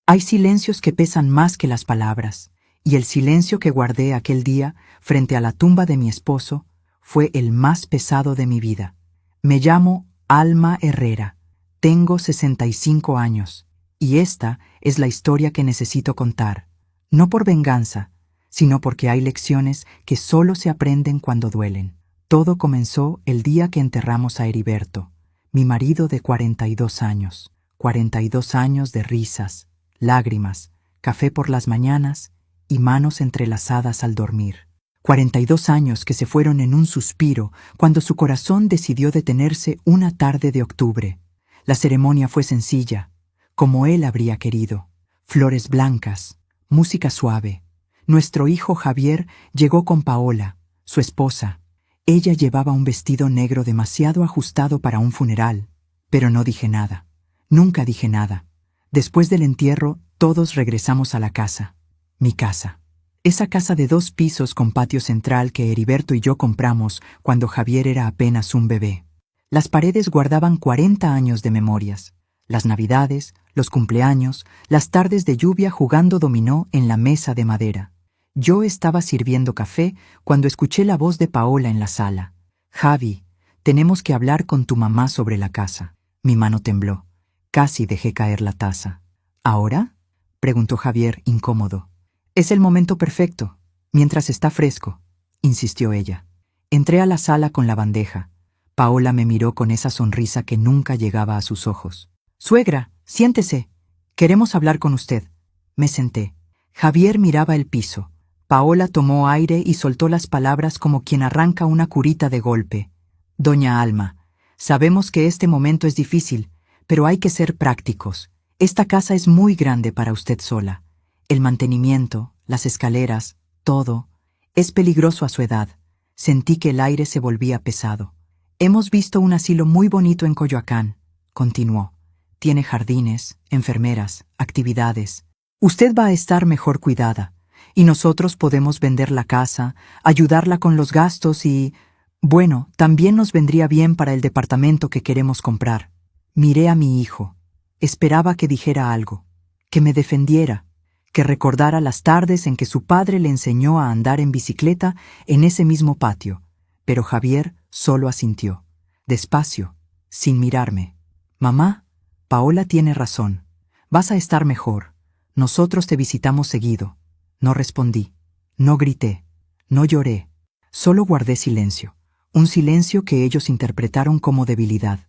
Hay silencios que pesan más que las palabras, y el silencio que guardé aquel día frente a la tumba de mi esposo fue el más pesado de mi vida. Me llamo Alma Herrera, tengo 65 años, y esta es la historia que necesito contar, no por venganza, sino porque hay lecciones que solo se aprenden cuando duelen. Todo comenzó el día que enterramos a Heriberto, mi marido de 42 años. 42 años de risas, lágrimas, café por las mañanas y manos entrelazadas al dormir. 42 años que se fueron en un suspiro cuando su corazón decidió detenerse una tarde de octubre. La ceremonia fue sencilla, como él habría querido. Flores blancas, música suave. Nuestro hijo Javier llegó con Paola, su esposa. Ella llevaba un vestido negro demasiado ajustado para un funeral, pero no dije nada. Nunca dije nada. Después del entierro, todos regresamos a la casa. Mi casa. Esa casa de 2 pisos con patio central que Heriberto y yo compramos cuando Javier era apenas un bebé. Las paredes guardaban 40 años de memorias. Las navidades, los cumpleaños, las tardes de lluvia jugando dominó en la mesa de madera. Yo estaba sirviendo café cuando escuché la voz de Paola en la sala. «Javi, tenemos que hablar con tu mamá sobre la casa». Mi mano tembló. Casi dejé caer la taza. ¿Ahora?, preguntó Javier, incómodo. «Es el momento perfecto, mientras está fresco», insistió ella. Entré a la sala con la bandeja. Paola me miró con esa sonrisa que nunca llegaba a sus ojos. «Suegra, siéntese. Queremos hablar con usted». Me senté. Javier miraba el piso. Paola tomó aire y soltó las palabras como quien arranca una curita de golpe. «Doña Alma, sabemos que este momento es difícil, pero hay que ser prácticos. Esta casa es muy grande para usted sola. El mantenimiento, las escaleras, todo. Es peligroso a su edad». Sentí que el aire se volvía pesado. «Hemos visto un asilo muy bonito en Coyoacán», continuó. «Tiene jardines, enfermeras, actividades. Usted va a estar mejor cuidada. Y nosotros podemos vender la casa, ayudarla con los gastos y... bueno, también nos vendría bien para el departamento que queremos comprar». Miré a mi hijo. Esperaba que dijera algo, que me defendiera, que recordara las tardes en que su padre le enseñó a andar en bicicleta en ese mismo patio. Pero Javier solo asintió, despacio, sin mirarme. «Mamá, Paola tiene razón. Vas a estar mejor. Nosotros te visitamos seguido». No respondí, no grité, no lloré. Solo guardé silencio. Un silencio que ellos interpretaron como debilidad.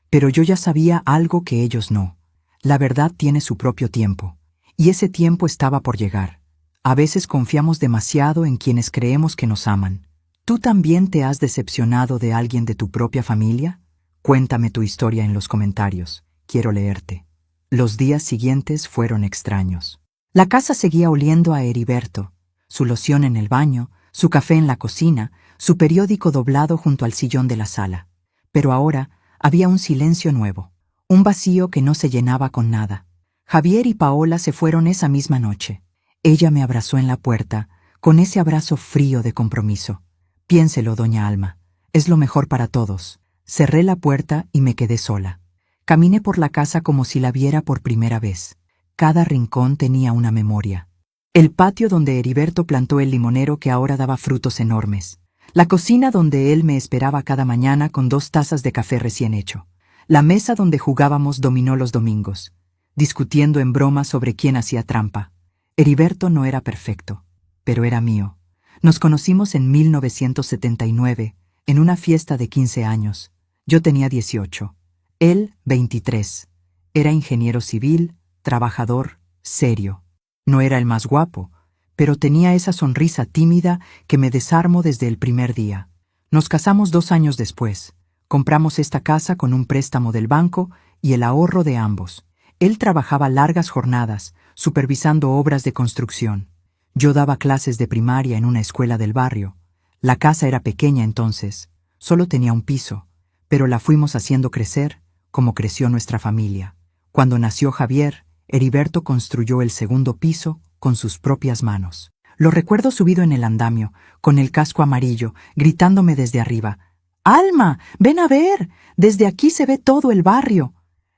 Pero yo ya sabía algo que ellos no. La verdad tiene su propio tiempo. Y ese tiempo estaba por llegar. A veces confiamos demasiado en quienes creemos que nos aman. ¿Tú también te has decepcionado de alguien de tu propia familia? Cuéntame tu historia en los comentarios. Quiero leerte. Los días siguientes fueron extraños. La casa seguía oliendo a Heriberto. Su loción en el baño, su café en la cocina, su periódico doblado junto al sillón de la sala. Pero ahora había un silencio nuevo, un vacío que no se llenaba con nada. Javier y Paola se fueron esa misma noche. Ella me abrazó en la puerta, con ese abrazo frío de compromiso. «Piénselo, doña Alma. Es lo mejor para todos». Cerré la puerta y me quedé sola. Caminé por la casa como si la viera por primera vez. Cada rincón tenía una memoria. El patio donde Heriberto plantó el limonero que ahora daba frutos enormes. La cocina donde él me esperaba cada mañana con 2 tazas de café recién hecho. La mesa donde jugábamos dominó los domingos, discutiendo en broma sobre quién hacía trampa. Heriberto no era perfecto, pero era mío. Nos conocimos en 1979, en una fiesta de 15 años. Yo tenía 18, él 23. Era ingeniero civil, trabajador, serio. No era el más guapo, pero tenía esa sonrisa tímida que me desarmó desde el primer día. Nos casamos 2 años después. Compramos esta casa con un préstamo del banco y el ahorro de ambos. Él trabajaba largas jornadas, supervisando obras de construcción. Yo daba clases de primaria en una escuela del barrio. La casa era pequeña entonces, solo tenía un piso, pero la fuimos haciendo crecer como creció nuestra familia. Cuando nació Javier, Heriberto construyó el 2º piso con sus propias manos. Lo recuerdo subido en el andamio, con el casco amarillo, gritándome desde arriba: «Alma, ven a ver, desde aquí se ve todo el barrio».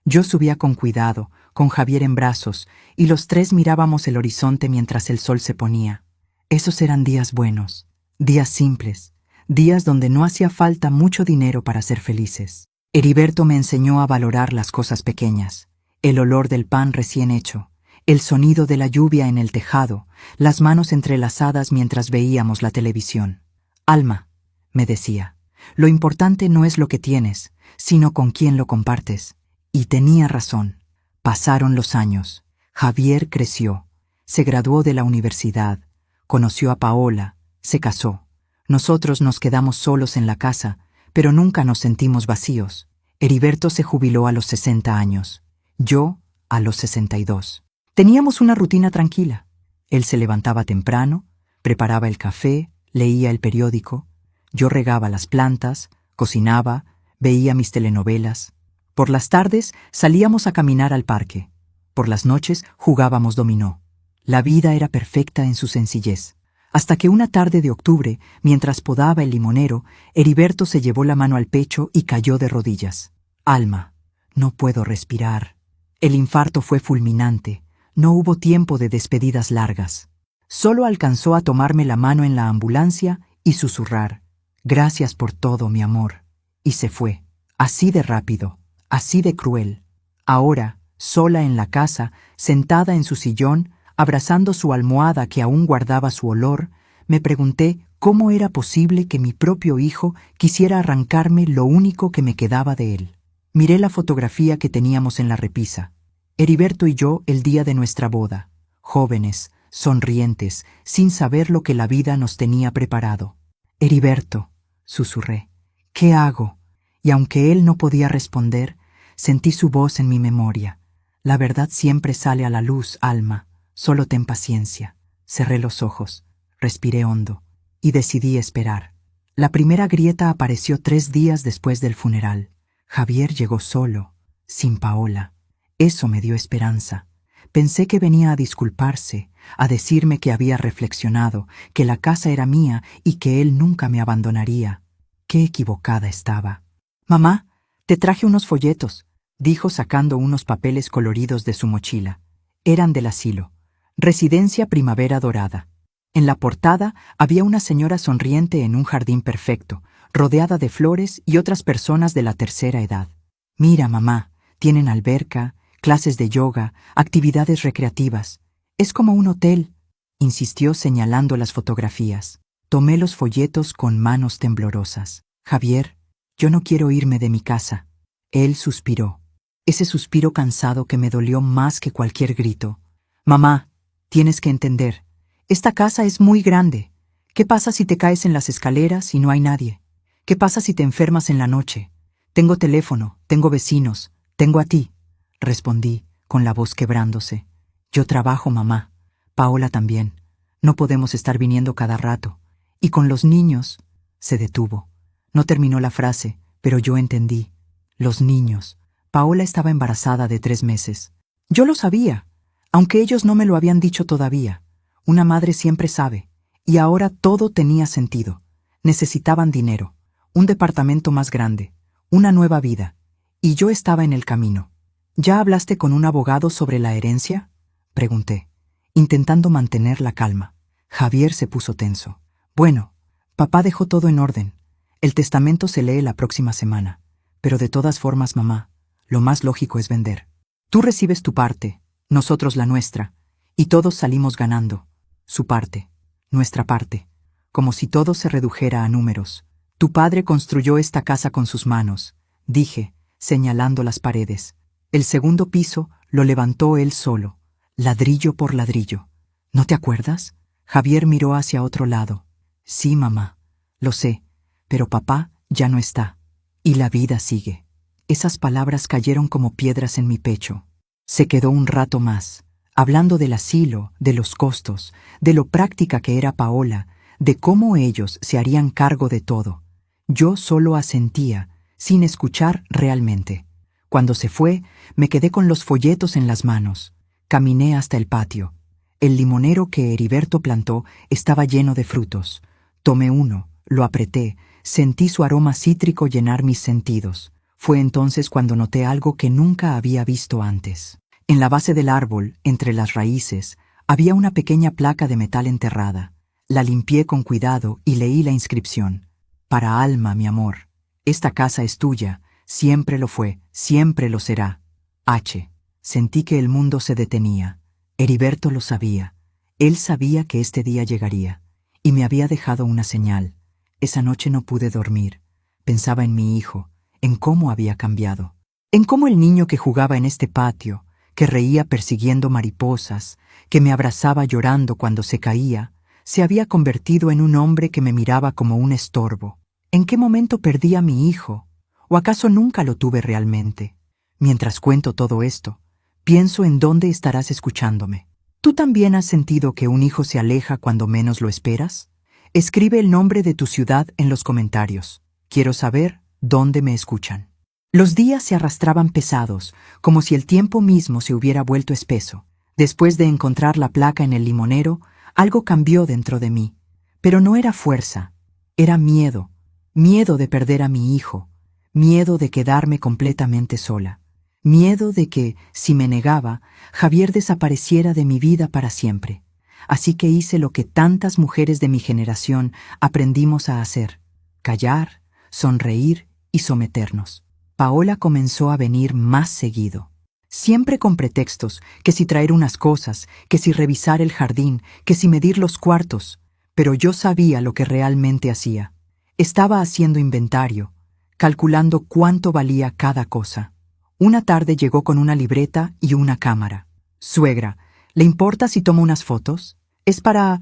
Yo subía con cuidado, con Javier en brazos, y los tres mirábamos el horizonte mientras el sol se ponía. Esos eran días buenos, días simples, días donde no hacía falta mucho dinero para ser felices. Heriberto me enseñó a valorar las cosas pequeñas, el olor del pan recién hecho, el sonido de la lluvia en el tejado, las manos entrelazadas mientras veíamos la televisión. Alma, me decía, lo importante no es lo que tienes, sino con quién lo compartes. Y tenía razón. Pasaron los años. Javier creció, se graduó de la universidad, conoció a Paola, se casó. Nosotros nos quedamos solos en la casa, pero nunca nos sentimos vacíos. Heriberto se jubiló a los 60 años, yo a los 62. Teníamos una rutina tranquila. Él se levantaba temprano, preparaba el café, leía el periódico. Yo regaba las plantas, cocinaba, veía mis telenovelas. Por las tardes salíamos a caminar al parque. Por las noches jugábamos dominó. La vida era perfecta en su sencillez. Hasta que una tarde de octubre, mientras podaba el limonero, Heriberto se llevó la mano al pecho y cayó de rodillas. Alma, no puedo respirar. El infarto fue fulminante. No hubo tiempo de despedidas largas. Solo alcanzó a tomarme la mano en la ambulancia y susurrar: «Gracias por todo, mi amor». Y se fue. Así de rápido, así de cruel. Ahora, sola en la casa, sentada en su sillón, abrazando su almohada que aún guardaba su olor, me pregunté cómo era posible que mi propio hijo quisiera arrancarme lo único que me quedaba de él. Miré la fotografía que teníamos en la repisa. Heriberto y yo el día de nuestra boda, jóvenes, sonrientes, sin saber lo que la vida nos tenía preparado. «Heriberto», susurré, «¿qué hago?» Y aunque él no podía responder, sentí su voz en mi memoria. «La verdad siempre sale a la luz, Alma. Solo ten paciencia». Cerré los ojos, respiré hondo y decidí esperar. La primera grieta apareció 3 días después del funeral. Javier llegó solo, sin Paola. Eso me dio esperanza. Pensé que venía a disculparse, a decirme que había reflexionado, que la casa era mía y que él nunca me abandonaría. Qué equivocada estaba. «Mamá, te traje unos folletos», dijo sacando unos papeles coloridos de su mochila. Eran del asilo. Residencia Primavera Dorada. En la portada había una señora sonriente en un jardín perfecto, rodeada de flores y otras personas de la tercera edad. «Mira, mamá, tienen alberca, clases de yoga, actividades recreativas. Es como un hotel», insistió señalando las fotografías. Tomé los folletos con manos temblorosas. «Javier, yo no quiero irme de mi casa». Él suspiró. Ese suspiro cansado que me dolió más que cualquier grito. «Mamá, tienes que entender. Esta casa es muy grande. ¿Qué pasa si te caes en las escaleras y no hay nadie? ¿Qué pasa si te enfermas en la noche? Tengo teléfono, tengo vecinos, tengo a ti», respondí, con la voz quebrándose. «Yo trabajo, mamá. Paola también. No podemos estar viniendo cada rato. Y con los niños…» Se detuvo. No terminó la frase, pero yo entendí. Los niños. Paola estaba embarazada de 3 meses. Yo lo sabía, aunque ellos no me lo habían dicho todavía. Una madre siempre sabe. Y ahora todo tenía sentido. Necesitaban dinero, un departamento más grande, una nueva vida. Y yo estaba en el camino. «¿Ya hablaste con un abogado sobre la herencia?», pregunté, intentando mantener la calma. Javier se puso tenso. «Bueno, papá dejó todo en orden. El testamento se lee la próxima semana. Pero de todas formas, mamá, lo más lógico es vender. Tú recibes tu parte, nosotros la nuestra, y todos salimos ganando. Su parte, nuestra parte. Como si todo se redujera a números. Tu padre construyó esta casa con sus manos», dije, señalando las paredes. «El segundo piso lo levantó él solo, ladrillo por ladrillo. ¿No te acuerdas?». Javier miró hacia otro lado. «Sí, mamá, lo sé, pero papá ya no está. Y la vida sigue». Esas palabras cayeron como piedras en mi pecho. Se quedó un rato más, hablando del asilo, de los costos, de lo práctica que era Paola, de cómo ellos se harían cargo de todo. Yo solo asentía, sin escuchar realmente. Cuando se fue, me quedé con los folletos en las manos. Caminé hasta el patio. El limonero que Heriberto plantó estaba lleno de frutos. Tomé uno, lo apreté, sentí su aroma cítrico llenar mis sentidos. Fue entonces cuando noté algo que nunca había visto antes. En la base del árbol, entre las raíces, había una pequeña placa de metal enterrada. La limpié con cuidado y leí la inscripción. Para Alma, mi amor. Esta casa es tuya. Siempre lo fue, siempre lo será. H. Sentí que el mundo se detenía. Heriberto lo sabía. Él sabía que este día llegaría. Y me había dejado una señal. Esa noche no pude dormir. Pensaba en mi hijo, en cómo había cambiado. En cómo el niño que jugaba en este patio, que reía persiguiendo mariposas, que me abrazaba llorando cuando se caía, se había convertido en un hombre que me miraba como un estorbo. ¿En qué momento perdí a mi hijo? ¿O acaso nunca lo tuve realmente? Mientras cuento todo esto, pienso en dónde estarás escuchándome. ¿Tú también has sentido que un hijo se aleja cuando menos lo esperas? Escribe el nombre de tu ciudad en los comentarios. Quiero saber dónde me escuchan. Los días se arrastraban pesados, como si el tiempo mismo se hubiera vuelto espeso. Después de encontrar la placa en el limonero, algo cambió dentro de mí. Pero no era fuerza, era miedo. Miedo de perder a mi hijo. Miedo de quedarme completamente sola. Miedo de que, si me negaba, Javier desapareciera de mi vida para siempre. Así que hice lo que tantas mujeres de mi generación aprendimos a hacer: callar, sonreír y someternos. Paola comenzó a venir más seguido. Siempre con pretextos, que si traer unas cosas, que si revisar el jardín, que si medir los cuartos. Pero yo sabía lo que realmente hacía. Estaba haciendo inventario, calculando cuánto valía cada cosa. Una tarde llegó con una libreta y una cámara. Suegra, ¿le importa si tomo unas fotos? Es para,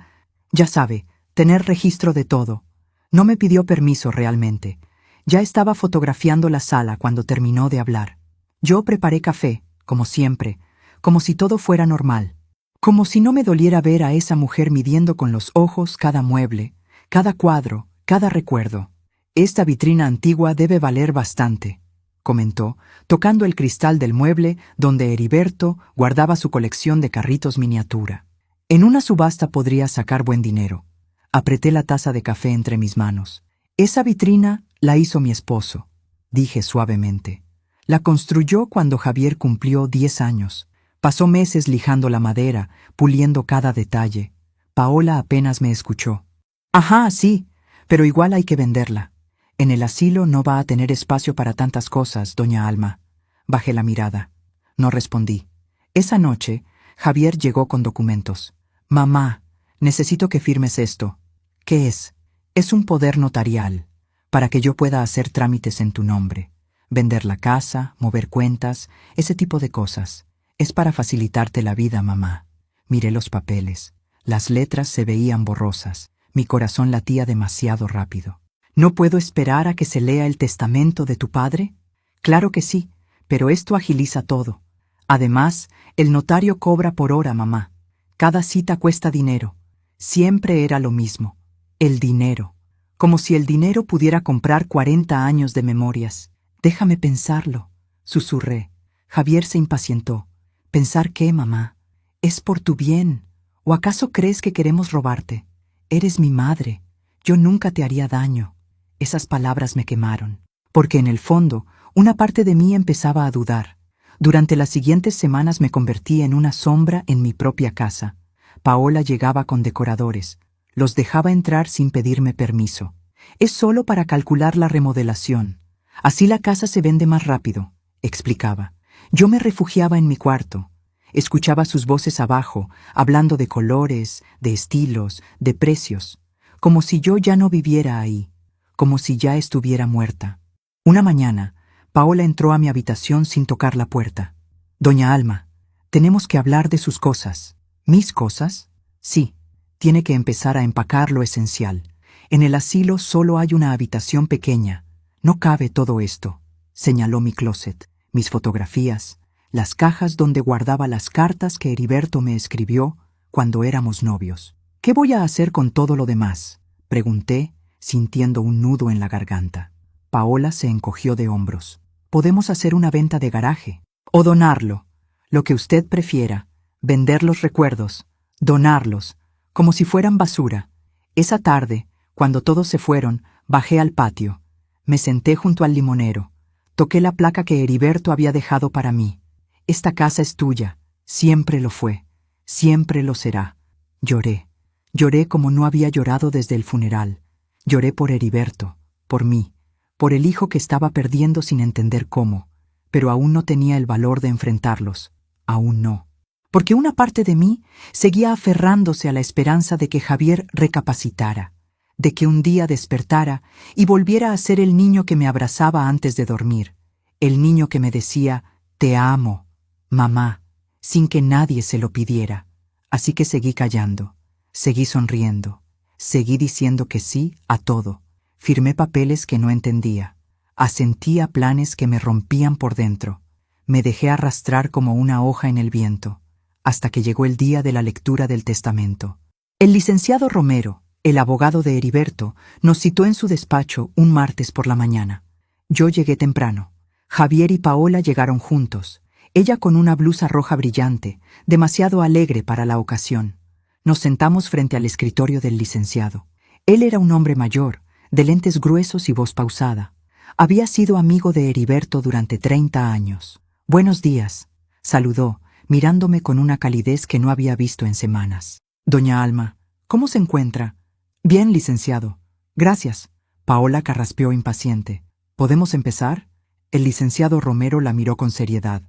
ya sabe, tener registro de todo. No me pidió permiso realmente. Ya estaba fotografiando la sala cuando terminó de hablar. Yo preparé café, como siempre, como si todo fuera normal. Como si no me doliera ver a esa mujer midiendo con los ojos cada mueble, cada cuadro, cada recuerdo. Esta vitrina antigua debe valer bastante, comentó, tocando el cristal del mueble donde Heriberto guardaba su colección de carritos miniatura. En una subasta podría sacar buen dinero. Apreté la taza de café entre mis manos. Esa vitrina la hizo mi esposo, dije suavemente. La construyó cuando Javier cumplió 10 años. Pasó meses lijando la madera, puliendo cada detalle. Paola apenas me escuchó. Ajá, sí, pero igual hay que venderla. En el asilo no va a tener espacio para tantas cosas, doña Alma. Bajé la mirada. No respondí. Esa noche, Javier llegó con documentos. Mamá, necesito que firmes esto. ¿Qué es? Es un poder notarial, para que yo pueda hacer trámites en tu nombre. Vender la casa, mover cuentas, ese tipo de cosas. Es para facilitarte la vida, mamá. Miré los papeles. Las letras se veían borrosas. Mi corazón latía demasiado rápido. ¿No puedo esperar a que se lea el testamento de tu padre? Claro que sí, pero esto agiliza todo. Además, el notario cobra por hora, mamá. Cada cita cuesta dinero. Siempre era lo mismo. El dinero. Como si el dinero pudiera comprar 40 años de memorias. Déjame pensarlo, susurré. Javier se impacientó. ¿Pensar qué, mamá? Es por tu bien. ¿O acaso crees que queremos robarte? Eres mi madre. Yo nunca te haría daño. Esas palabras me quemaron, porque en el fondo, una parte de mí empezaba a dudar. Durante las siguientes semanas me convertí en una sombra en mi propia casa. Paola llegaba con decoradores. Los dejaba entrar sin pedirme permiso. Es solo para calcular la remodelación. Así la casa se vende más rápido, explicaba. Yo me refugiaba en mi cuarto. Escuchaba sus voces abajo, hablando de colores, de estilos, de precios, como si yo ya no viviera ahí, como si ya estuviera muerta. Una mañana, Paola entró a mi habitación sin tocar la puerta. Doña Alma, tenemos que hablar de sus cosas. ¿Mis cosas? Sí, tiene que empezar a empacar lo esencial. En el asilo solo hay una habitación pequeña. No cabe todo esto. Señaló mi closet, mis fotografías, las cajas donde guardaba las cartas que Heriberto me escribió cuando éramos novios. ¿Qué voy a hacer con todo lo demás?, pregunté, sintiendo un nudo en la garganta. Paola se encogió de hombros. Podemos hacer una venta de garaje. O donarlo. Lo que usted prefiera. Vender los recuerdos. Donarlos. Como si fueran basura. Esa tarde, cuando todos se fueron, bajé al patio. Me senté junto al limonero. Toqué la placa que Heriberto había dejado para mí. Esta casa es tuya. Siempre lo fue, siempre lo será. Lloré. Lloré como no había llorado desde el funeral. Lloré por Heriberto, por mí, por el hijo que estaba perdiendo sin entender cómo, pero aún no tenía el valor de enfrentarlos. Aún no. Porque una parte de mí seguía aferrándose a la esperanza de que Javier recapacitara, de que un día despertara y volviera a ser el niño que me abrazaba antes de dormir, el niño que me decía, «Te amo, mamá», sin que nadie se lo pidiera. Así que seguí callando, seguí sonriendo, seguí diciendo que sí a todo, firmé papeles que no entendía, asentí a planes que me rompían por dentro, me dejé arrastrar como una hoja en el viento, hasta que llegó el día de la lectura del testamento. El licenciado Romero, el abogado de Heriberto, nos citó en su despacho un martes por la mañana. Yo llegué temprano. Javier y Paola llegaron juntos, ella con una blusa roja brillante, demasiado alegre para la ocasión. Nos sentamos frente al escritorio del licenciado. Él era un hombre mayor, de lentes gruesos y voz pausada. Había sido amigo de Heriberto durante 30 años. «Buenos días», saludó, mirándome con una calidez que no había visto en semanas. «Doña Alma, ¿cómo se encuentra?» «Bien, licenciado. Gracias». Paola carraspeó impaciente. «¿Podemos empezar?» El licenciado Romero la miró con seriedad.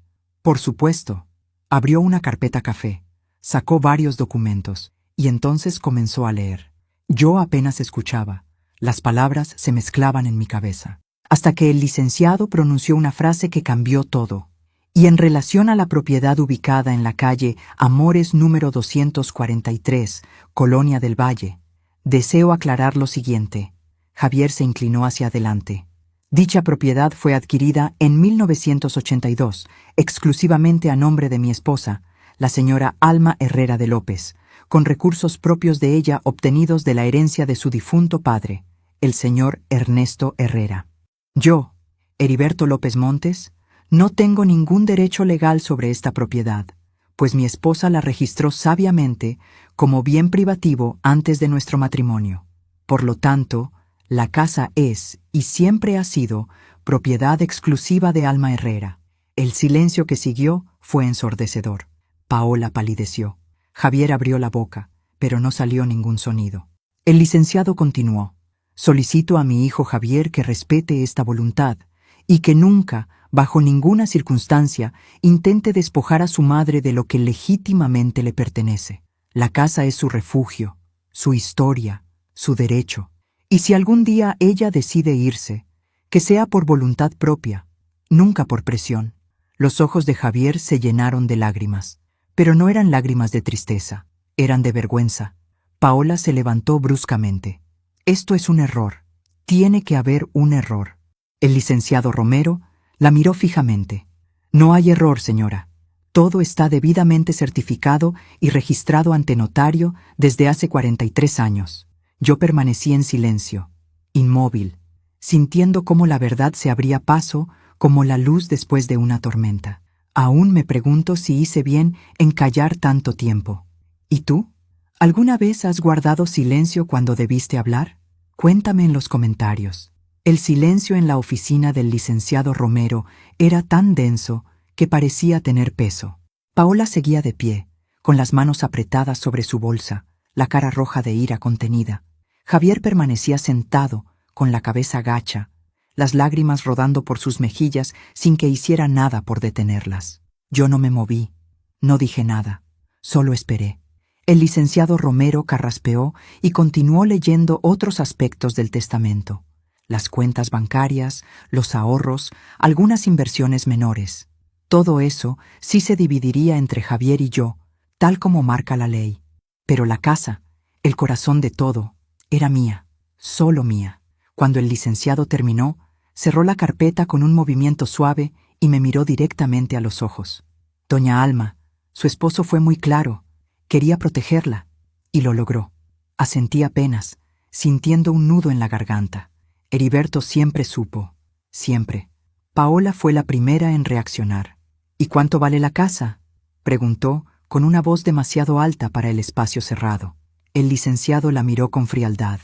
«Por supuesto». Abrió una carpeta café, sacó varios documentos, y entonces comenzó a leer. Yo apenas escuchaba. Las palabras se mezclaban en mi cabeza. Hasta que el licenciado pronunció una frase que cambió todo. «Y en relación a la propiedad ubicada en la calle Amores número 243, Colonia del Valle, deseo aclarar lo siguiente». Javier se inclinó hacia adelante. «Dicha propiedad fue adquirida en 1982, exclusivamente a nombre de mi esposa, la señora Alma Herrera de López, con recursos propios de ella obtenidos de la herencia de su difunto padre, el señor Ernesto Herrera. Yo, Heriberto López Montes, no tengo ningún derecho legal sobre esta propiedad, pues mi esposa la registró sabiamente como bien privativo antes de nuestro matrimonio. Por lo tanto, la casa es, y siempre ha sido, propiedad exclusiva de Alma Herrera». El silencio que siguió fue ensordecedor. Paola palideció. Javier abrió la boca, pero no salió ningún sonido. El licenciado continuó. «Solicito a mi hijo Javier que respete esta voluntad y que nunca, bajo ninguna circunstancia, intente despojar a su madre de lo que legítimamente le pertenece. La casa es su refugio, su historia, su derecho. Y si algún día ella decide irse, que sea por voluntad propia, nunca por presión». Los ojos de Javier se llenaron de lágrimas, pero no eran lágrimas de tristeza, eran de vergüenza. Paola se levantó bruscamente. «Esto es un error. Tiene que haber un error». El licenciado Romero la miró fijamente. «No hay error, señora. Todo está debidamente certificado y registrado ante notario desde hace 43 años. Yo permanecí en silencio, inmóvil, sintiendo cómo la verdad se abría paso como la luz después de una tormenta. Aún me pregunto si hice bien en callar tanto tiempo. ¿Y tú? ¿Alguna vez has guardado silencio cuando debiste hablar? Cuéntame en los comentarios». El silencio en la oficina del licenciado Romero era tan denso que parecía tener peso. Paola seguía de pie, con las manos apretadas sobre su bolsa, la cara roja de ira contenida. Javier permanecía sentado, con la cabeza gacha, las lágrimas rodando por sus mejillas sin que hiciera nada por detenerlas. Yo no me moví, no dije nada, solo esperé. El licenciado Romero carraspeó y continuó leyendo otros aspectos del testamento. Las cuentas bancarias, los ahorros, algunas inversiones menores. Todo eso sí se dividiría entre Javier y yo, tal como marca la ley. Pero la casa, el corazón de todo, era mía, solo mía. Cuando el licenciado terminó, cerró la carpeta con un movimiento suave y me miró directamente a los ojos. «Doña Alma, su esposo fue muy claro. Quería protegerla, y lo logró». Asentí apenas, sintiendo un nudo en la garganta. Heriberto siempre supo, siempre. Paola fue la primera en reaccionar. «¿Y cuánto vale la casa?», preguntó, con una voz demasiado alta para el espacio cerrado. El licenciado la miró con frialdad.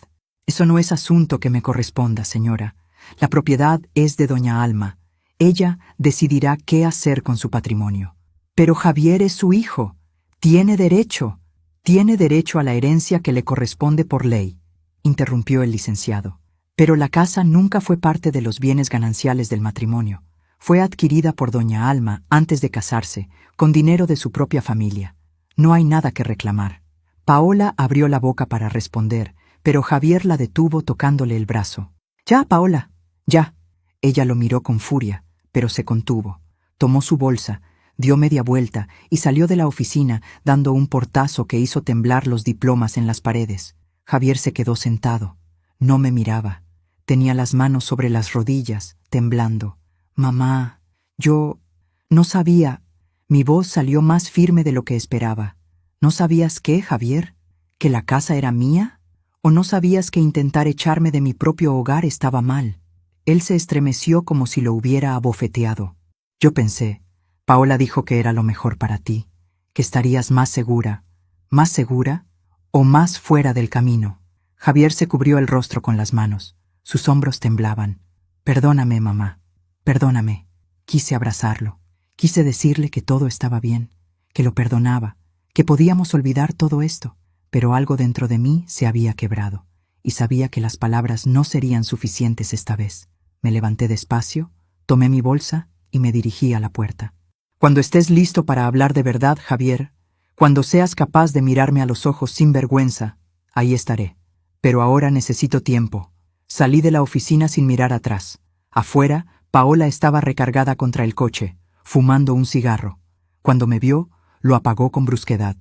«Eso no es asunto que me corresponda, señora. La propiedad es de doña Alma. Ella decidirá qué hacer con su patrimonio. Pero Javier es su hijo. Tiene derecho a la herencia que le corresponde por ley, interrumpió el licenciado. Pero la casa nunca fue parte de los bienes gananciales del matrimonio. Fue adquirida por doña Alma antes de casarse, con dinero de su propia familia. No hay nada que reclamar. Paola abrió la boca para responder, pero Javier la detuvo tocándole el brazo. «Ya, Paola, ya». Ella lo miró con furia, pero se contuvo. Tomó su bolsa, dio media vuelta y salió de la oficina dando un portazo que hizo temblar los diplomas en las paredes. Javier se quedó sentado. No me miraba. Tenía las manos sobre las rodillas, temblando. «Mamá, yo no sabía». Mi voz salió más firme de lo que esperaba. «¿No sabías qué, Javier? ¿Que la casa era mía? ¿O no sabías que intentar echarme de mi propio hogar estaba mal?» Él se estremeció como si lo hubiera abofeteado. Yo pensé, Paola dijo que era lo mejor para ti, que estarías más segura o más fuera del camino. Javier se cubrió el rostro con las manos. Sus hombros temblaban. «Perdóname, mamá, perdóname». Quise abrazarlo. Quise decirle que todo estaba bien, que lo perdonaba, que podíamos olvidar todo esto, pero algo dentro de mí se había quebrado, y sabía que las palabras no serían suficientes esta vez. Me levanté despacio, tomé mi bolsa y me dirigí a la puerta. «Cuando estés listo para hablar de verdad, Javier, cuando seas capaz de mirarme a los ojos sin vergüenza, ahí estaré. Pero ahora necesito tiempo». Salí de la oficina sin mirar atrás. Afuera, Paola estaba recargada contra el coche, fumando un cigarro. Cuando me vio, lo apagó con brusquedad.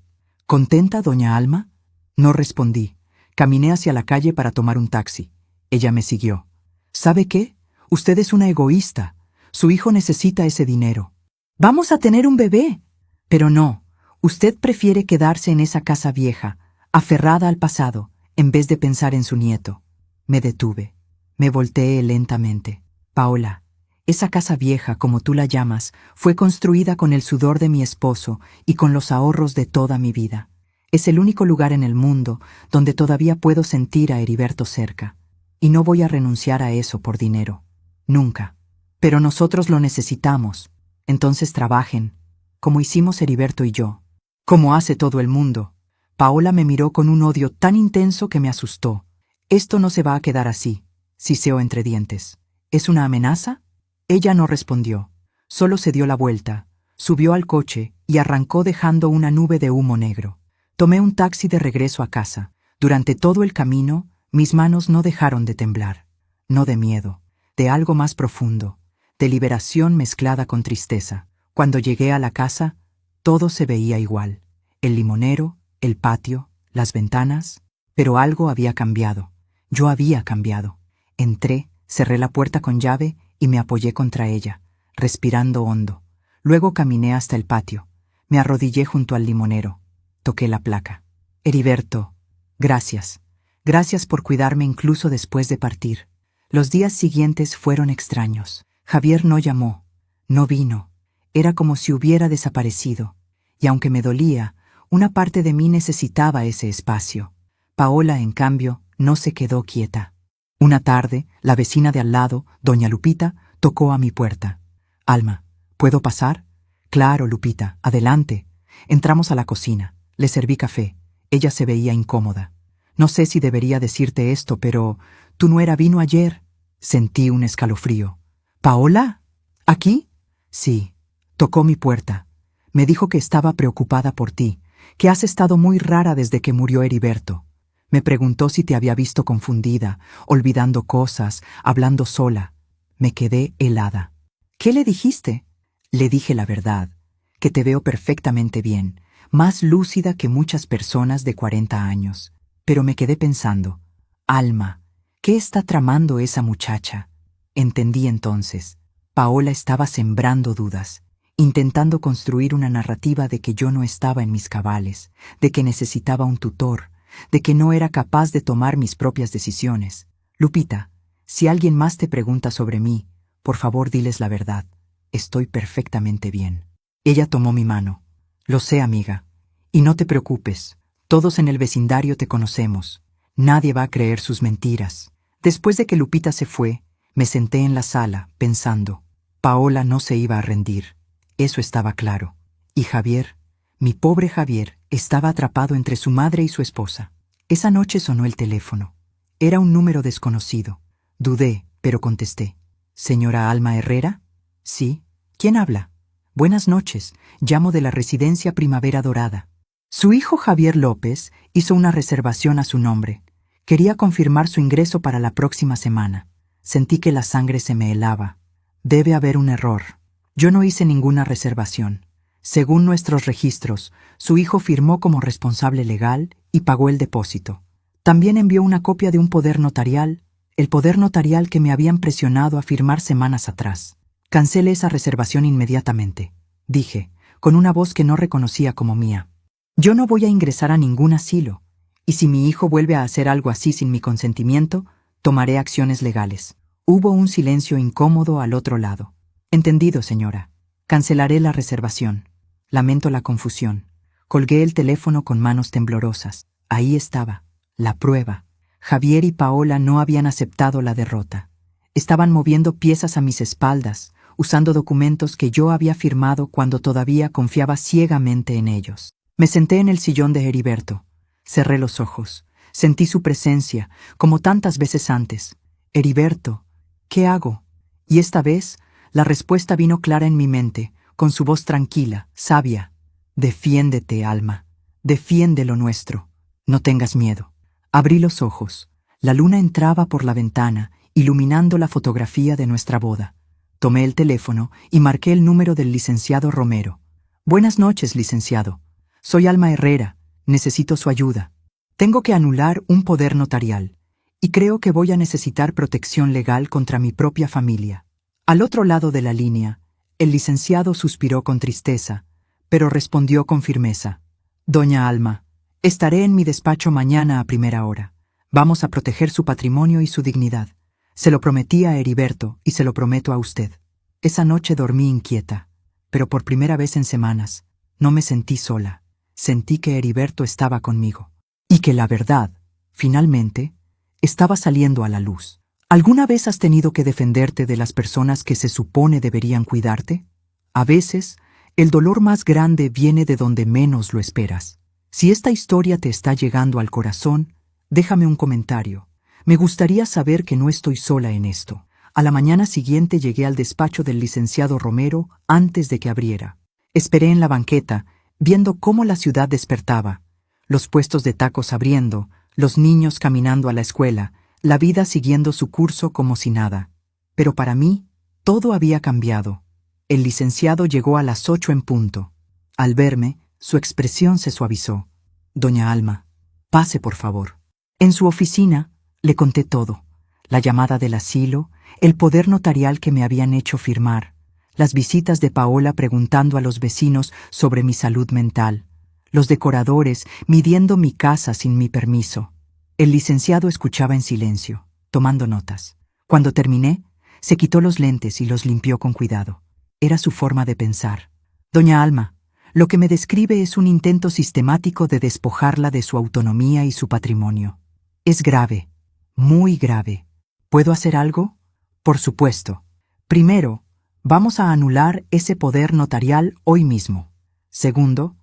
«¿Contenta, doña Alma?» No respondí. Caminé hacia la calle para tomar un taxi. Ella me siguió. «¿Sabe qué? Usted es una egoísta. Su hijo necesita ese dinero. Vamos a tener un bebé». «Pero no. Usted prefiere quedarse en esa casa vieja, aferrada al pasado, en vez de pensar en su nieto». Me detuve. Me volteé lentamente. «Paola, esa casa vieja, como tú la llamas, fue construida con el sudor de mi esposo y con los ahorros de toda mi vida. Es el único lugar en el mundo donde todavía puedo sentir a Heriberto cerca. Y no voy a renunciar a eso por dinero. Nunca. Pero nosotros lo necesitamos. Entonces trabajen, como hicimos Heriberto y yo. Como hace todo el mundo». Paola me miró con un odio tan intenso que me asustó. «Esto no se va a quedar así», siseó entre dientes. «¿Es una amenaza?» Ella no respondió. Solo se dio la vuelta, subió al coche y arrancó dejando una nube de humo negro. Tomé un taxi de regreso a casa. Durante todo el camino, mis manos no dejaron de temblar. No de miedo, de algo más profundo, de liberación mezclada con tristeza. Cuando llegué a la casa, todo se veía igual. El limonero, el patio, las ventanas, pero algo había cambiado. Yo había cambiado. Entré, cerré la puerta con llave y me apoyé contra ella, respirando hondo. Luego caminé hasta el patio. Me arrodillé junto al limonero. Toqué la placa. «Heriberto, gracias. Gracias por cuidarme incluso después de partir». Los días siguientes fueron extraños. Javier no llamó, no vino. Era como si hubiera desaparecido. Y aunque me dolía, una parte de mí necesitaba ese espacio. Paola, en cambio, no se quedó quieta. Una tarde, la vecina de al lado, doña Lupita, tocó a mi puerta. «Alma, ¿puedo pasar?» «Claro, Lupita, adelante». Entramos a la cocina. Le serví café. Ella se veía incómoda. «No sé si debería decirte esto, pero ¿tu nuera vino ayer?» Sentí un escalofrío. «¿Paola? ¿Aquí?» «Sí. Tocó mi puerta. Me dijo que estaba preocupada por ti, que has estado muy rara desde que murió Heriberto. Me preguntó si te había visto confundida, olvidando cosas, hablando sola. Me quedé helada». «¿Qué le dijiste?» «Le dije la verdad, que te veo perfectamente bien, más lúcida que muchas personas de 40 años. Pero me quedé pensando, Alma, ¿qué está tramando esa muchacha?» Entendí entonces. Paola estaba sembrando dudas, intentando construir una narrativa de que yo no estaba en mis cabales, de que necesitaba un tutor, de que no era capaz de tomar mis propias decisiones. «Lupita, si alguien más te pregunta sobre mí, por favor diles la verdad. Estoy perfectamente bien». Ella tomó mi mano. «Lo sé, amiga. Y no te preocupes. Todos en el vecindario te conocemos. Nadie va a creer sus mentiras». Después de que Lupita se fue, me senté en la sala, pensando. Paola no se iba a rendir. Eso estaba claro. Y Javier, mi pobre Javier, estaba atrapado entre su madre y su esposa. Esa noche sonó el teléfono. Era un número desconocido. Dudé, pero contesté. ¿Señora Alma Herrera? Sí. ¿Quién habla? Buenas noches. Llamo de la residencia Primavera Dorada. Su hijo Javier López hizo una reservación a su nombre. Quería confirmar su ingreso para la próxima semana. Sentí que la sangre se me helaba. Debe haber un error. Yo no hice ninguna reservación. Según nuestros registros, su hijo firmó como responsable legal y pagó el depósito. También envió una copia de un poder notarial, el poder notarial que me habían presionado a firmar semanas atrás. Cancele esa reservación inmediatamente, dije, con una voz que no reconocía como mía. Yo no voy a ingresar a ningún asilo, y si mi hijo vuelve a hacer algo así sin mi consentimiento, tomaré acciones legales. Hubo un silencio incómodo al otro lado. Entendido, señora. Cancelaré la reservación. Lamento la confusión. Colgué el teléfono con manos temblorosas. Ahí estaba, la prueba. Javier y Paola no habían aceptado la derrota. Estaban moviendo piezas a mis espaldas, usando documentos que yo había firmado cuando todavía confiaba ciegamente en ellos. Me senté en el sillón de Heriberto. Cerré los ojos. Sentí su presencia, como tantas veces antes. Heriberto, ¿qué hago? Y esta vez, la respuesta vino clara en mi mente, con su voz tranquila, sabia. Defiéndete, Alma. Defiende lo nuestro. No tengas miedo. Abrí los ojos. La luna entraba por la ventana, iluminando la fotografía de nuestra boda. Tomé el teléfono y marqué el número del licenciado Romero. Buenas noches, licenciado. Soy Alma Herrera. Necesito su ayuda. Tengo que anular un poder notarial, y creo que voy a necesitar protección legal contra mi propia familia. Al otro lado de la línea, el licenciado suspiró con tristeza, pero respondió con firmeza. Doña Alma, estaré en mi despacho mañana a primera hora. Vamos a proteger su patrimonio y su dignidad. Se lo prometí a Heriberto y se lo prometo a usted. Esa noche dormí inquieta, pero por primera vez en semanas no me sentí sola. Sentí que Heriberto estaba conmigo y que la verdad, finalmente, estaba saliendo a la luz. ¿Alguna vez has tenido que defenderte de las personas que se supone deberían cuidarte? A veces, el dolor más grande viene de donde menos lo esperas. Si esta historia te está llegando al corazón, déjame un comentario. Me gustaría saber que no estoy sola en esto. A la mañana siguiente llegué al despacho del licenciado Romero antes de que abriera. Esperé en la banqueta, viendo cómo la ciudad despertaba. Los puestos de tacos abriendo, los niños caminando a la escuela, la vida siguiendo su curso como si nada. Pero para mí, todo había cambiado. El licenciado llegó a las 8 en punto. Al verme, su expresión se suavizó. Doña Alma, pase por favor. En su oficina, le conté todo. La llamada del asilo, el poder notarial que me habían hecho firmar, las visitas de Paola preguntando a los vecinos sobre mi salud mental, los decoradores midiendo mi casa sin mi permiso. El licenciado escuchaba en silencio, tomando notas. Cuando terminé, se quitó los lentes y los limpió con cuidado. Era su forma de pensar. Doña Alma, lo que me describe es un intento sistemático de despojarla de su autonomía y su patrimonio. Es grave, muy grave. ¿Puedo hacer algo? Por supuesto. Primero, vamos a anular ese poder notarial hoy mismo. Segundo,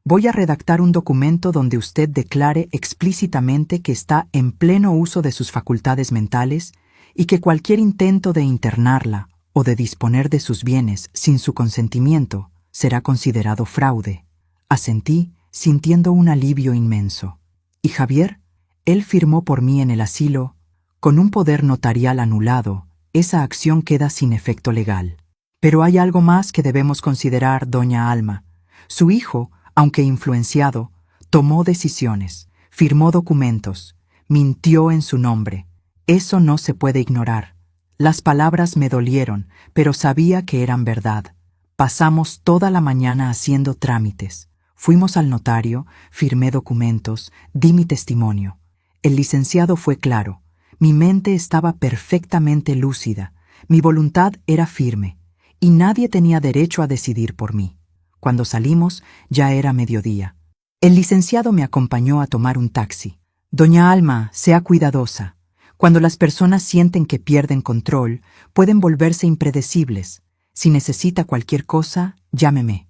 voy a redactar un documento donde usted declare explícitamente que está en pleno uso de sus facultades mentales y que cualquier intento de internarla o de disponer de sus bienes sin su consentimiento será considerado fraude. Asentí, sintiendo un alivio inmenso. ¿Y Javier? Él firmó por mí en el asilo. Con un poder notarial anulado, esa acción queda sin efecto legal. Pero hay algo más que debemos considerar, doña Alma. Su hijo, aunque influenciado, tomó decisiones, firmó documentos, mintió en su nombre. Eso no se puede ignorar. Las palabras me dolieron, pero sabía que eran verdad. Pasamos toda la mañana haciendo trámites. Fuimos al notario, firmé documentos, di mi testimonio. El licenciado fue claro. Mi mente estaba perfectamente lúcida. Mi voluntad era firme. Y nadie tenía derecho a decidir por mí. Cuando salimos, ya era mediodía. El licenciado me acompañó a tomar un taxi. Doña Alma, sea cuidadosa. Cuando las personas sienten que pierden control, pueden volverse impredecibles. Si necesita cualquier cosa, llámeme.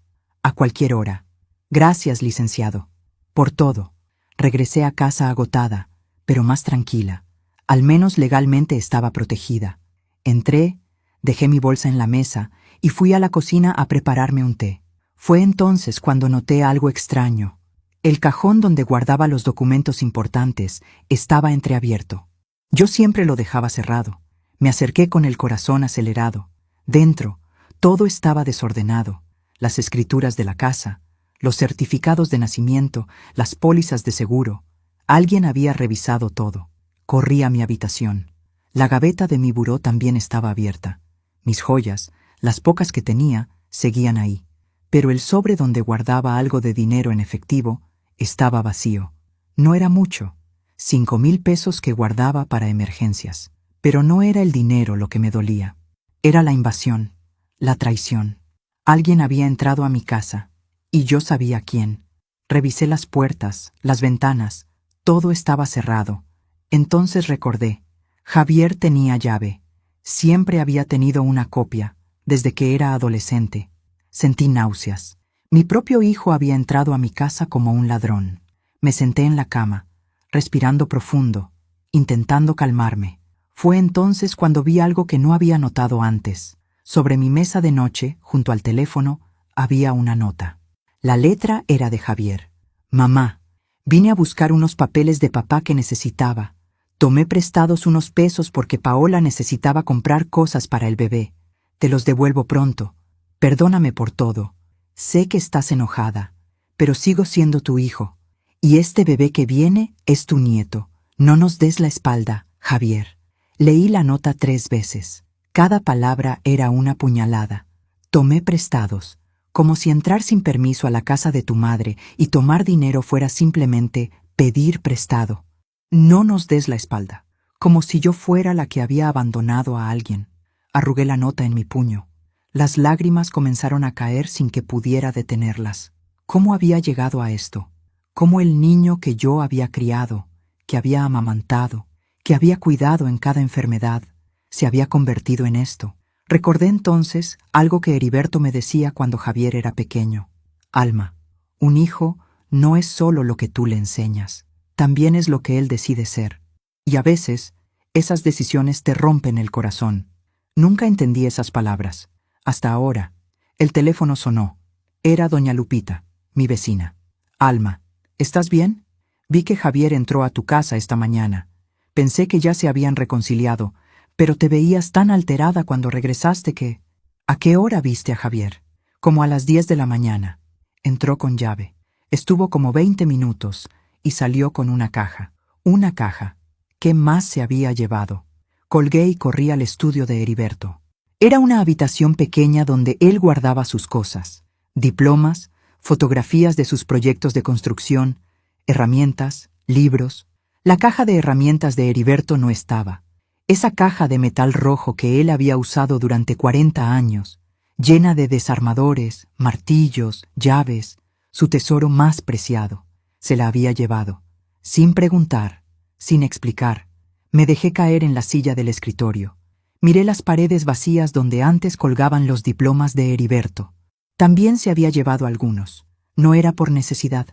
a cualquier hora. Gracias, licenciado. Por todo. Regresé a casa agotada, pero más tranquila. Al menos legalmente estaba protegida. Entré, dejé mi bolsa en la mesa y fui a la cocina a prepararme un té. Fue entonces cuando noté algo extraño. El cajón donde guardaba los documentos importantes estaba entreabierto. Yo siempre lo dejaba cerrado. Me acerqué con el corazón acelerado. Dentro, todo estaba desordenado. Las escrituras de la casa, los certificados de nacimiento, las pólizas de seguro. Alguien había revisado todo. Corrí a mi habitación. La gaveta de mi buró también estaba abierta. Mis joyas, las pocas que tenía, seguían ahí. Pero el sobre donde guardaba algo de dinero en efectivo estaba vacío. No era mucho, 5,000 pesos que guardaba para emergencias. Pero no era el dinero lo que me dolía. Era la invasión, la traición. Alguien había entrado a mi casa, y yo sabía quién. Revisé las puertas, las ventanas, todo estaba cerrado. Entonces recordé, Javier tenía llave. Siempre había tenido una copia, desde que era adolescente. Sentí náuseas. Mi propio hijo había entrado a mi casa como un ladrón. Me senté en la cama, respirando profundo, intentando calmarme. Fue entonces cuando vi algo que no había notado antes. Sobre mi mesa de noche, junto al teléfono, había una nota. La letra era de Javier. Mamá, vine a buscar unos papeles de papá que necesitaba. Tomé prestados unos pesos porque Paola necesitaba comprar cosas para el bebé. Te los devuelvo pronto. Perdóname por todo. Sé que estás enojada, pero sigo siendo tu hijo. Y este bebé que viene es tu nieto. No nos des la espalda, Javier. Leí la nota 3 veces. Cada palabra era una puñalada. Tomé prestados, como si entrar sin permiso a la casa de tu madre y tomar dinero fuera simplemente pedir prestado. No nos des la espalda, como si yo fuera la que había abandonado a alguien. Arrugué la nota en mi puño. Las lágrimas comenzaron a caer sin que pudiera detenerlas. ¿Cómo había llegado a esto? ¿Cómo el niño que yo había criado, que había amamantado, que había cuidado en cada enfermedad, se había convertido en esto? Recordé entonces algo que Heriberto me decía cuando Javier era pequeño. Alma, un hijo no es solo lo que tú le enseñas, también es lo que él decide ser. Y a veces, esas decisiones te rompen el corazón. Nunca entendí esas palabras. Hasta ahora. El teléfono sonó. Era doña Lupita, mi vecina. Alma, ¿estás bien? Vi que Javier entró a tu casa esta mañana. Pensé que ya se habían reconciliado, pero te veías tan alterada cuando regresaste que... ¿A qué hora viste a Javier? Como a las 10 de la mañana. Entró con llave. Estuvo como 20 minutos y salió con una caja. Una caja. ¿Qué más se había llevado? Colgué y corrí al estudio de Heriberto. Era una habitación pequeña donde él guardaba sus cosas. Diplomas, fotografías de sus proyectos de construcción, herramientas, libros. La caja de herramientas de Heriberto no estaba. Esa caja de metal rojo que él había usado durante 40 años, llena de desarmadores, martillos, llaves, su tesoro más preciado, se la había llevado. Sin preguntar, sin explicar, me dejé caer en la silla del escritorio. Miré las paredes vacías donde antes colgaban los diplomas de Heriberto. También se había llevado algunos. No era por necesidad,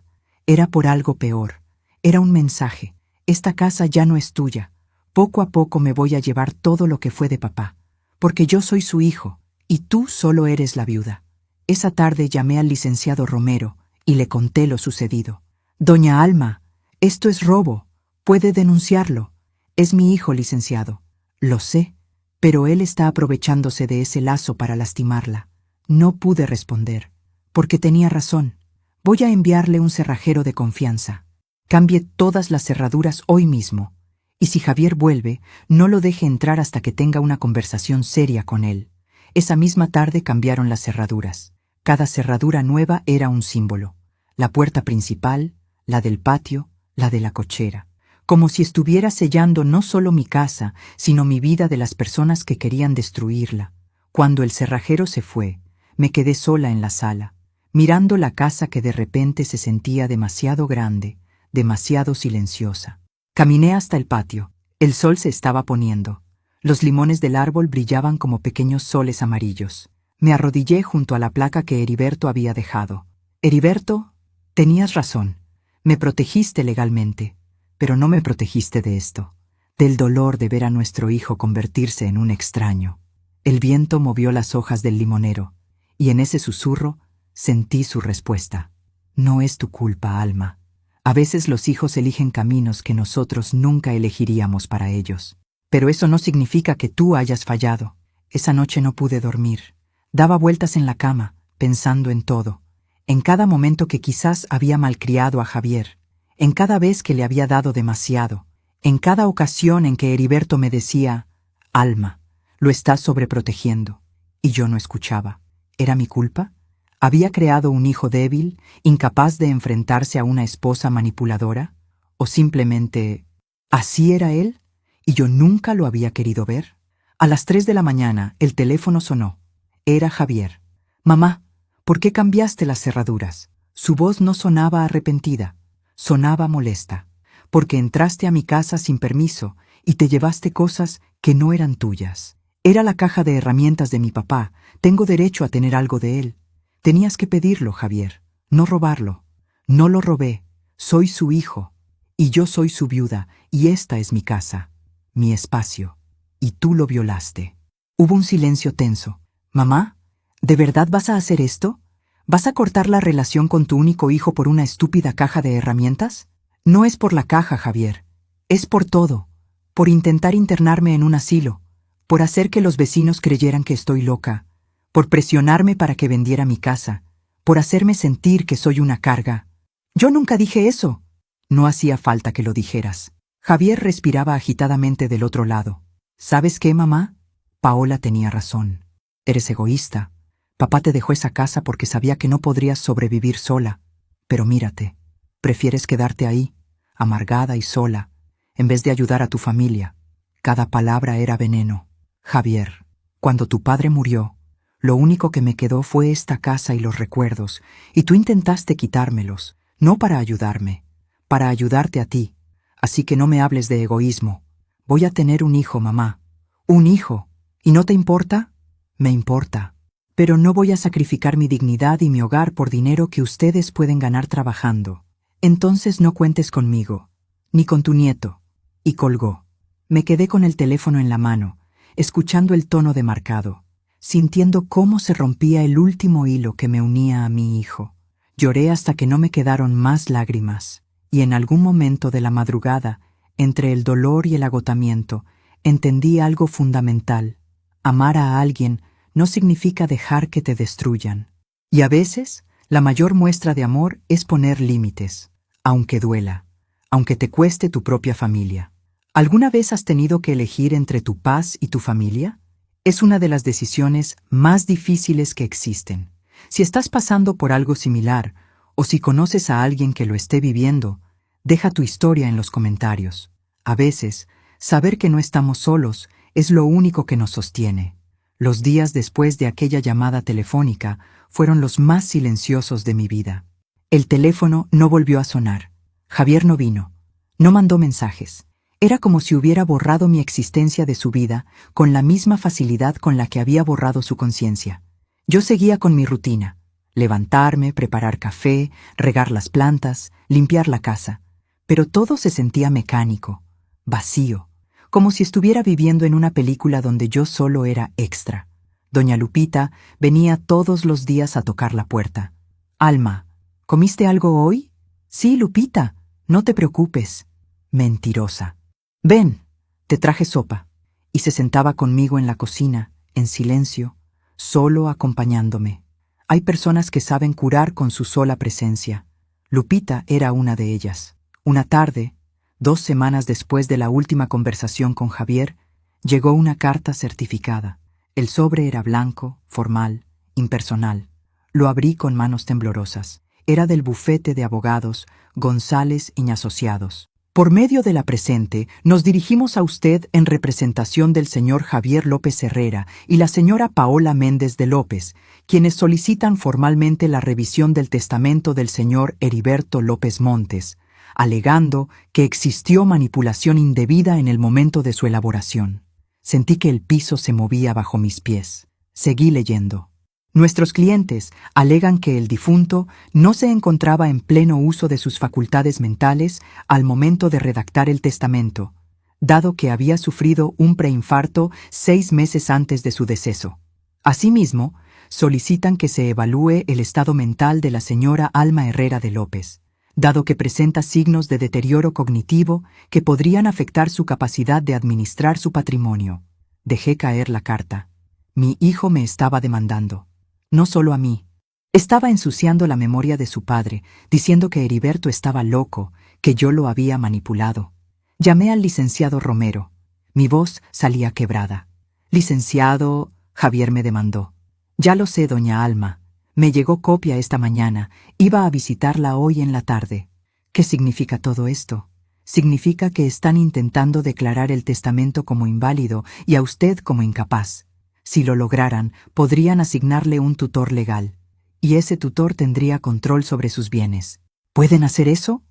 era por algo peor. Era un mensaje. Esta casa ya no es tuya. Poco a poco me voy a llevar todo lo que fue de papá, porque yo soy su hijo, y tú solo eres la viuda. Esa tarde llamé al licenciado Romero y le conté lo sucedido. Doña Alma, esto es robo. Puede denunciarlo. Es mi hijo, licenciado. Lo sé, pero él está aprovechándose de ese lazo para lastimarla. No pude responder, porque tenía razón. Voy a enviarle un cerrajero de confianza. Cambie todas las cerraduras hoy mismo. Y si Javier vuelve, no lo deje entrar hasta que tenga una conversación seria con él. Esa misma tarde cambiaron las cerraduras. Cada cerradura nueva era un símbolo. La puerta principal, la del patio, la de la cochera. Como si estuviera sellando no solo mi casa, sino mi vida de las personas que querían destruirla. Cuando el cerrajero se fue, me quedé sola en la sala, mirando la casa que de repente se sentía demasiado grande, demasiado silenciosa. Caminé hasta el patio. El sol se estaba poniendo. Los limones del árbol brillaban como pequeños soles amarillos. Me arrodillé junto a la placa que Heriberto había dejado. Heriberto, tenías razón. Me protegiste legalmente, pero no me protegiste de esto, del dolor de ver a nuestro hijo convertirse en un extraño. El viento movió las hojas del limonero, y en ese susurro sentí su respuesta. No es tu culpa, Alma. A veces los hijos eligen caminos que nosotros nunca elegiríamos para ellos. Pero eso no significa que tú hayas fallado. Esa noche no pude dormir. Daba vueltas en la cama, pensando en todo. En cada momento que quizás había malcriado a Javier. En cada vez que le había dado demasiado. En cada ocasión en que Heriberto me decía, Alma, lo estás sobreprotegiendo. Y yo no escuchaba. ¿Era mi culpa? ¿Había creado un hijo débil, incapaz de enfrentarse a una esposa manipuladora? ¿O simplemente, así era él, y yo nunca lo había querido ver? A las 3 de la mañana, el teléfono sonó. Era Javier. Mamá, ¿por qué cambiaste las cerraduras? Su voz no sonaba arrepentida, sonaba molesta. Porque entraste a mi casa sin permiso y te llevaste cosas que no eran tuyas. Era la caja de herramientas de mi papá. Tengo derecho a tener algo de él. Tenías que pedirlo, Javier, no robarlo. No lo robé. Soy su hijo. Y yo soy su viuda, y esta es mi casa, mi espacio. Y tú lo violaste. Hubo un silencio tenso. Mamá, ¿de verdad vas a hacer esto? ¿Vas a cortar la relación con tu único hijo por una estúpida caja de herramientas? No es por la caja, Javier. Es por todo. Por intentar internarme en un asilo. Por hacer que los vecinos creyeran que estoy loca. Por presionarme para que vendiera mi casa. Por hacerme sentir que soy una carga. Yo nunca dije eso. No hacía falta que lo dijeras. Javier respiraba agitadamente del otro lado. ¿Sabes qué, mamá? Paola tenía razón. Eres egoísta. Papá te dejó esa casa porque sabía que no podrías sobrevivir sola. Pero mírate. Prefieres quedarte ahí, amargada y sola, en vez de ayudar a tu familia. Cada palabra era veneno. Javier, cuando tu padre murió, lo único que me quedó fue esta casa y los recuerdos, y tú intentaste quitármelos, no para ayudarme, para ayudarte a ti. Así que no me hables de egoísmo. Voy a tener un hijo, mamá. Un hijo. ¿Y no te importa? Me importa. Pero no voy a sacrificar mi dignidad y mi hogar por dinero que ustedes pueden ganar trabajando. Entonces no cuentes conmigo, ni con tu nieto. Y colgó. Me quedé con el teléfono en la mano, escuchando el tono demarcado, sintiendo cómo se rompía el último hilo que me unía a mi hijo. Lloré hasta que no me quedaron más lágrimas, y en algún momento de la madrugada, entre el dolor y el agotamiento, entendí algo fundamental. Amar a alguien no significa dejar que te destruyan. Y a veces, la mayor muestra de amor es poner límites, aunque duela, aunque te cueste tu propia familia. ¿Alguna vez has tenido que elegir entre tu paz y tu familia? Es una de las decisiones más difíciles que existen. Si estás pasando por algo similar, o si conoces a alguien que lo esté viviendo, deja tu historia en los comentarios. A veces, saber que no estamos solos es lo único que nos sostiene. Los días después de aquella llamada telefónica fueron los más silenciosos de mi vida. El teléfono no volvió a sonar. Javier no vino. No mandó mensajes. Era como si hubiera borrado mi existencia de su vida con la misma facilidad con la que había borrado su conciencia. Yo seguía con mi rutina. Levantarme, preparar café, regar las plantas, limpiar la casa. Pero todo se sentía mecánico, vacío, como si estuviera viviendo en una película donde yo solo era extra. Doña Lupita venía todos los días a tocar la puerta. Alma, ¿comiste algo hoy? Sí, Lupita, no te preocupes. Mentirosa. Ven, te traje sopa. Y se sentaba conmigo en la cocina, en silencio, solo acompañándome. Hay personas que saben curar con su sola presencia. Lupita era una de ellas. Una tarde, 2 semanas después de la última conversación con Javier, llegó una carta certificada. El sobre era blanco, formal, impersonal. Lo abrí con manos temblorosas. Era del bufete de abogados González y Asociados. Por medio de la presente, nos dirigimos a usted en representación del señor Javier López Herrera y la señora Paola Méndez de López, quienes solicitan formalmente la revisión del testamento del señor Heriberto López Montes, alegando que existió manipulación indebida en el momento de su elaboración. Sentí que el piso se movía bajo mis pies. Seguí leyendo. Nuestros clientes alegan que el difunto no se encontraba en pleno uso de sus facultades mentales al momento de redactar el testamento, dado que había sufrido un preinfarto 6 meses antes de su deceso. Asimismo, solicitan que se evalúe el estado mental de la señora Alma Herrera de López, dado que presenta signos de deterioro cognitivo que podrían afectar su capacidad de administrar su patrimonio. Dejé caer la carta. Mi hijo me estaba demandando. No solo a mí. Estaba ensuciando la memoria de su padre, diciendo que Heriberto estaba loco, que yo lo había manipulado. Llamé al licenciado Romero. Mi voz salía quebrada. Licenciado, Javier me demandó. Ya lo sé, doña Alma. Me llegó copia esta mañana. Iba a visitarla hoy en la tarde. ¿Qué significa todo esto? Significa que están intentando declarar el testamento como inválido y a usted como incapaz. Si lo lograran, podrían asignarle un tutor legal, y ese tutor tendría control sobre sus bienes. ¿Pueden hacer eso?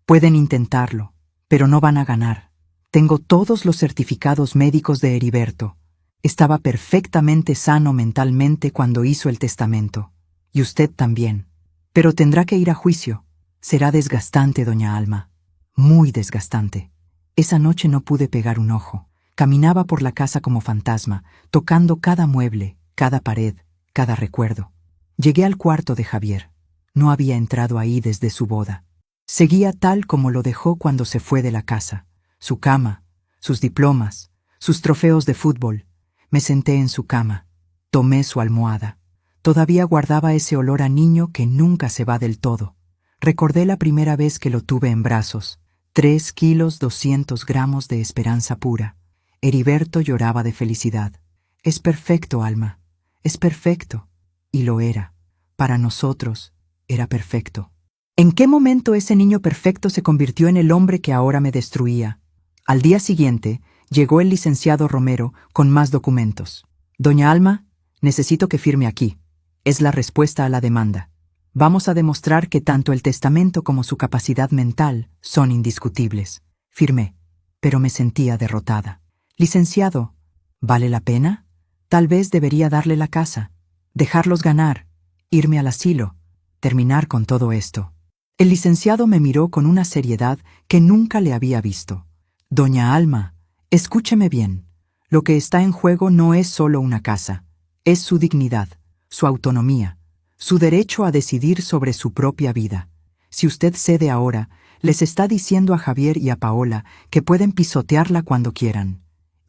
Pueden intentarlo, pero no van a ganar. Tengo todos los certificados médicos de Heriberto. Estaba perfectamente sano mentalmente cuando hizo el testamento. Y usted también. Pero tendrá que ir a juicio. Será desgastante, doña Alma. Muy desgastante. Esa noche no pude pegar un ojo. Caminaba por la casa como fantasma, tocando cada mueble, cada pared, cada recuerdo. Llegué al cuarto de Javier. No había entrado ahí desde su boda. Seguía tal como lo dejó cuando se fue de la casa. Su cama, sus diplomas, sus trofeos de fútbol. Me senté en su cama. Tomé su almohada. Todavía guardaba ese olor a niño que nunca se va del todo. Recordé la primera vez que lo tuve en brazos. 3 kilos 200 gramos de esperanza pura. Heriberto lloraba de felicidad. Es perfecto, Alma. Es perfecto. Y lo era. Para nosotros, era perfecto. ¿En qué momento ese niño perfecto se convirtió en el hombre que ahora me destruía? Al día siguiente, llegó el licenciado Romero con más documentos. Doña Alma, necesito que firme aquí. Es la respuesta a la demanda. Vamos a demostrar que tanto el testamento como su capacidad mental son indiscutibles. Firmé, pero me sentía derrotada. Licenciado, ¿vale la pena? Tal vez debería darle la casa, dejarlos ganar, irme al asilo, terminar con todo esto. El licenciado me miró con una seriedad que nunca le había visto. Doña Alma, escúcheme bien. Lo que está en juego no es solo una casa, es su dignidad, su autonomía, su derecho a decidir sobre su propia vida. Si usted cede ahora, les está diciendo a Javier y a Paola que pueden pisotearla cuando quieran.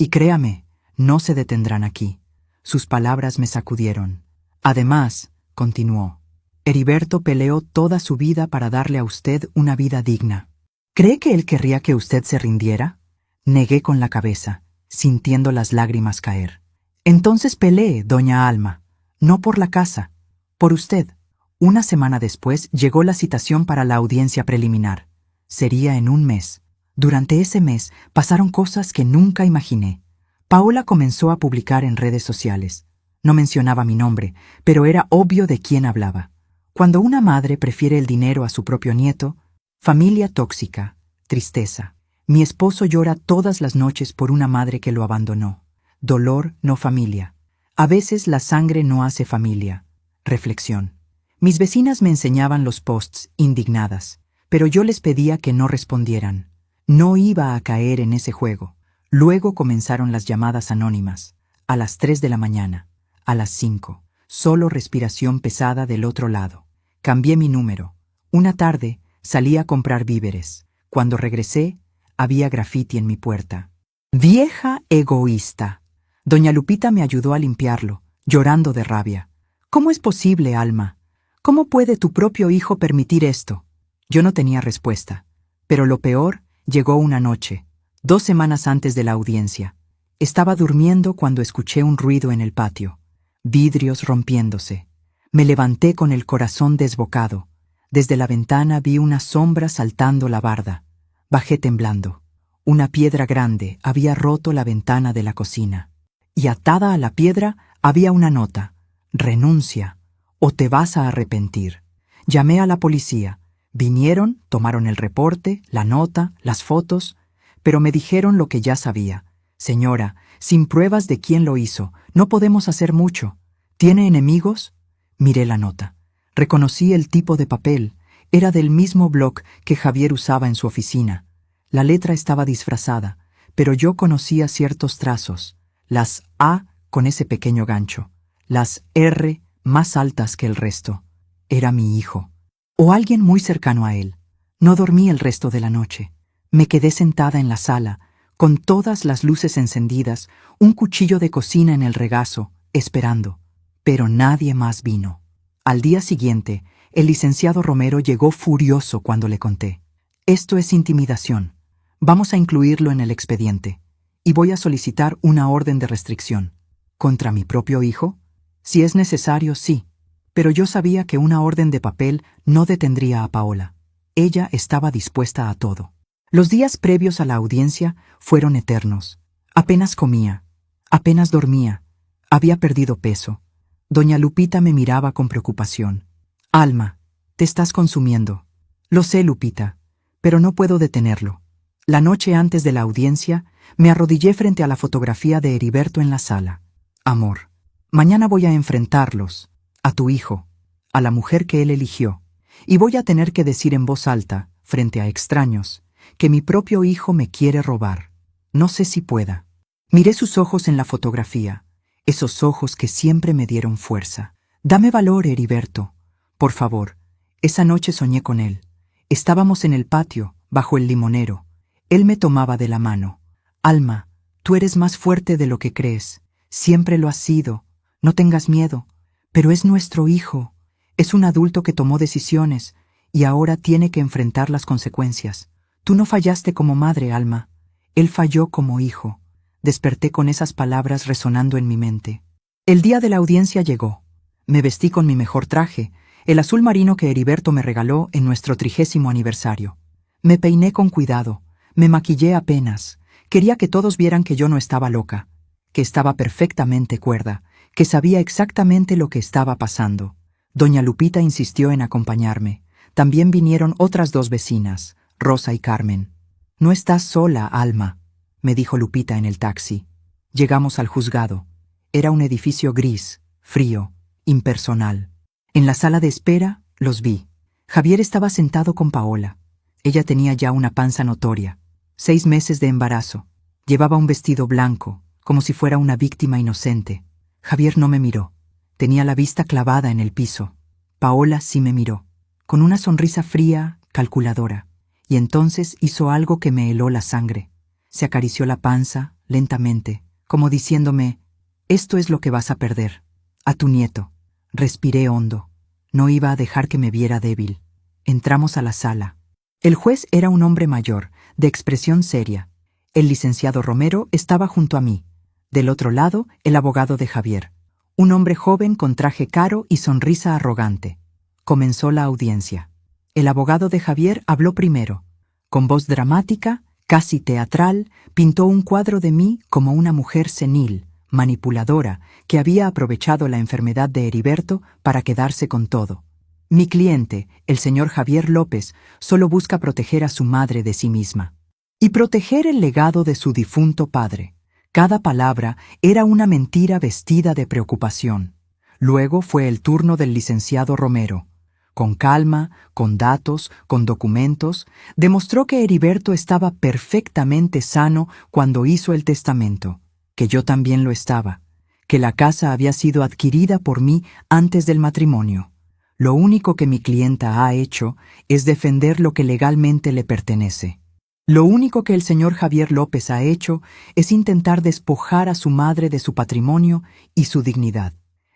Y créame, no se detendrán aquí. Sus palabras me sacudieron. Además, continuó, Heriberto peleó toda su vida para darle a usted una vida digna. ¿Cree que él querría que usted se rindiera? Negué con la cabeza, sintiendo las lágrimas caer. Entonces pelee, doña Alma, no por la casa, por usted. Una semana después llegó la citación para la audiencia preliminar. Sería en un mes. Durante ese mes pasaron cosas que nunca imaginé. Paola comenzó a publicar en redes sociales. No mencionaba mi nombre, pero era obvio de quién hablaba. Cuando una madre prefiere el dinero a su propio nieto, familia tóxica, tristeza. Mi esposo llora todas las noches por una madre que lo abandonó. Dolor, no familia. A veces la sangre no hace familia. Reflexión. Mis vecinas me enseñaban los posts indignadas, pero yo les pedía que no respondieran. No iba a caer en ese juego. Luego comenzaron las llamadas anónimas. A las 3 de la mañana. A las 5. Solo respiración pesada del otro lado. Cambié mi número. Una tarde salí a comprar víveres. Cuando regresé, había grafiti en mi puerta. Vieja egoísta. Doña Lupita me ayudó a limpiarlo, llorando de rabia. ¿Cómo es posible, Alma? ¿Cómo puede tu propio hijo permitir esto? Yo no tenía respuesta. Pero lo peor llegó una noche, 2 semanas antes de la audiencia. Estaba durmiendo cuando escuché un ruido en el patio. Vidrios rompiéndose. Me levanté con el corazón desbocado. Desde la ventana vi una sombra saltando la barda. Bajé temblando. Una piedra grande había roto la ventana de la cocina. Y atada a la piedra había una nota. Renuncia, o te vas a arrepentir. Llamé a la policía. Vinieron, tomaron el reporte, la nota, las fotos, pero me dijeron lo que ya sabía. Señora, sin pruebas de quién lo hizo, no podemos hacer mucho. ¿Tiene enemigos? Miré la nota. Reconocí el tipo de papel. Era del mismo bloc que Javier usaba en su oficina. La letra estaba disfrazada, pero yo conocía ciertos trazos. Las A con ese pequeño gancho. Las R más altas que el resto. Era mi hijo. O alguien muy cercano a él. No dormí el resto de la noche. Me quedé sentada en la sala, con todas las luces encendidas, un cuchillo de cocina en el regazo, esperando. Pero nadie más vino. Al día siguiente, el licenciado Romero llegó furioso cuando le conté. Esto es intimidación. Vamos a incluirlo en el expediente. Y voy a solicitar una orden de restricción. ¿Contra mi propio hijo? Si es necesario, sí. Pero yo sabía que una orden de papel no detendría a Paola. Ella estaba dispuesta a todo. Los días previos a la audiencia fueron eternos. Apenas comía, apenas dormía, había perdido peso. Doña Lupita me miraba con preocupación. Alma, te estás consumiendo. Lo sé, Lupita, pero no puedo detenerlo. La noche antes de la audiencia, me arrodillé frente a la fotografía de Heriberto en la sala. Amor, mañana voy a enfrentarlos, a tu hijo, a la mujer que él eligió, y voy a tener que decir en voz alta, frente a extraños, que mi propio hijo me quiere robar. No sé si pueda. Miré sus ojos en la fotografía, esos ojos que siempre me dieron fuerza. Dame valor, Heriberto. Por favor. Esa noche soñé con él. Estábamos en el patio, bajo el limonero. Él me tomaba de la mano. Alma, tú eres más fuerte de lo que crees. Siempre lo has sido. No tengas miedo. Pero es nuestro hijo. Es un adulto que tomó decisiones y ahora tiene que enfrentar las consecuencias. Tú no fallaste como madre, Alma. Él falló como hijo. Desperté con esas palabras resonando en mi mente. El día de la audiencia llegó. Me vestí con mi mejor traje, el azul marino que Heriberto me regaló en nuestro 30º aniversario. Me peiné con cuidado, me maquillé apenas. Quería que todos vieran que yo no estaba loca, que estaba perfectamente cuerda, que sabía exactamente lo que estaba pasando. Doña Lupita insistió en acompañarme. También vinieron otras 2 vecinas, Rosa y Carmen. No estás sola, Alma, me dijo Lupita en el taxi. Llegamos al juzgado. Era un edificio gris, frío, impersonal. En la sala de espera los vi. Javier estaba sentado con Paola. Ella tenía ya una panza notoria, 6 meses de embarazo. Llevaba un vestido blanco, como si fuera una víctima inocente. Javier no me miró. Tenía la vista clavada en el piso. Paola sí me miró, con una sonrisa fría, calculadora. Y entonces hizo algo que me heló la sangre. Se acarició la panza, lentamente, como diciéndome, esto es lo que vas a perder, a tu nieto. Respiré hondo. No iba a dejar que me viera débil. Entramos a la sala. El juez era un hombre mayor, de expresión seria. El licenciado Romero estaba junto a mí. Del otro lado, el abogado de Javier. Un hombre joven con traje caro y sonrisa arrogante. Comenzó la audiencia. El abogado de Javier habló primero. Con voz dramática, casi teatral, pintó un cuadro de mí como una mujer senil, manipuladora, que había aprovechado la enfermedad de Heriberto para quedarse con todo. Mi cliente, el señor Javier López, solo busca proteger a su madre de sí misma. Y proteger el legado de su difunto padre. Cada palabra era una mentira vestida de preocupación. Luego fue el turno del licenciado Romero. Con calma, con datos, con documentos, demostró que Heriberto estaba perfectamente sano cuando hizo el testamento, que yo también lo estaba, que la casa había sido adquirida por mí antes del matrimonio. Lo único que mi clienta ha hecho es defender lo que legalmente le pertenece. Lo único que el señor Javier López ha hecho es intentar despojar a su madre de su patrimonio y su dignidad.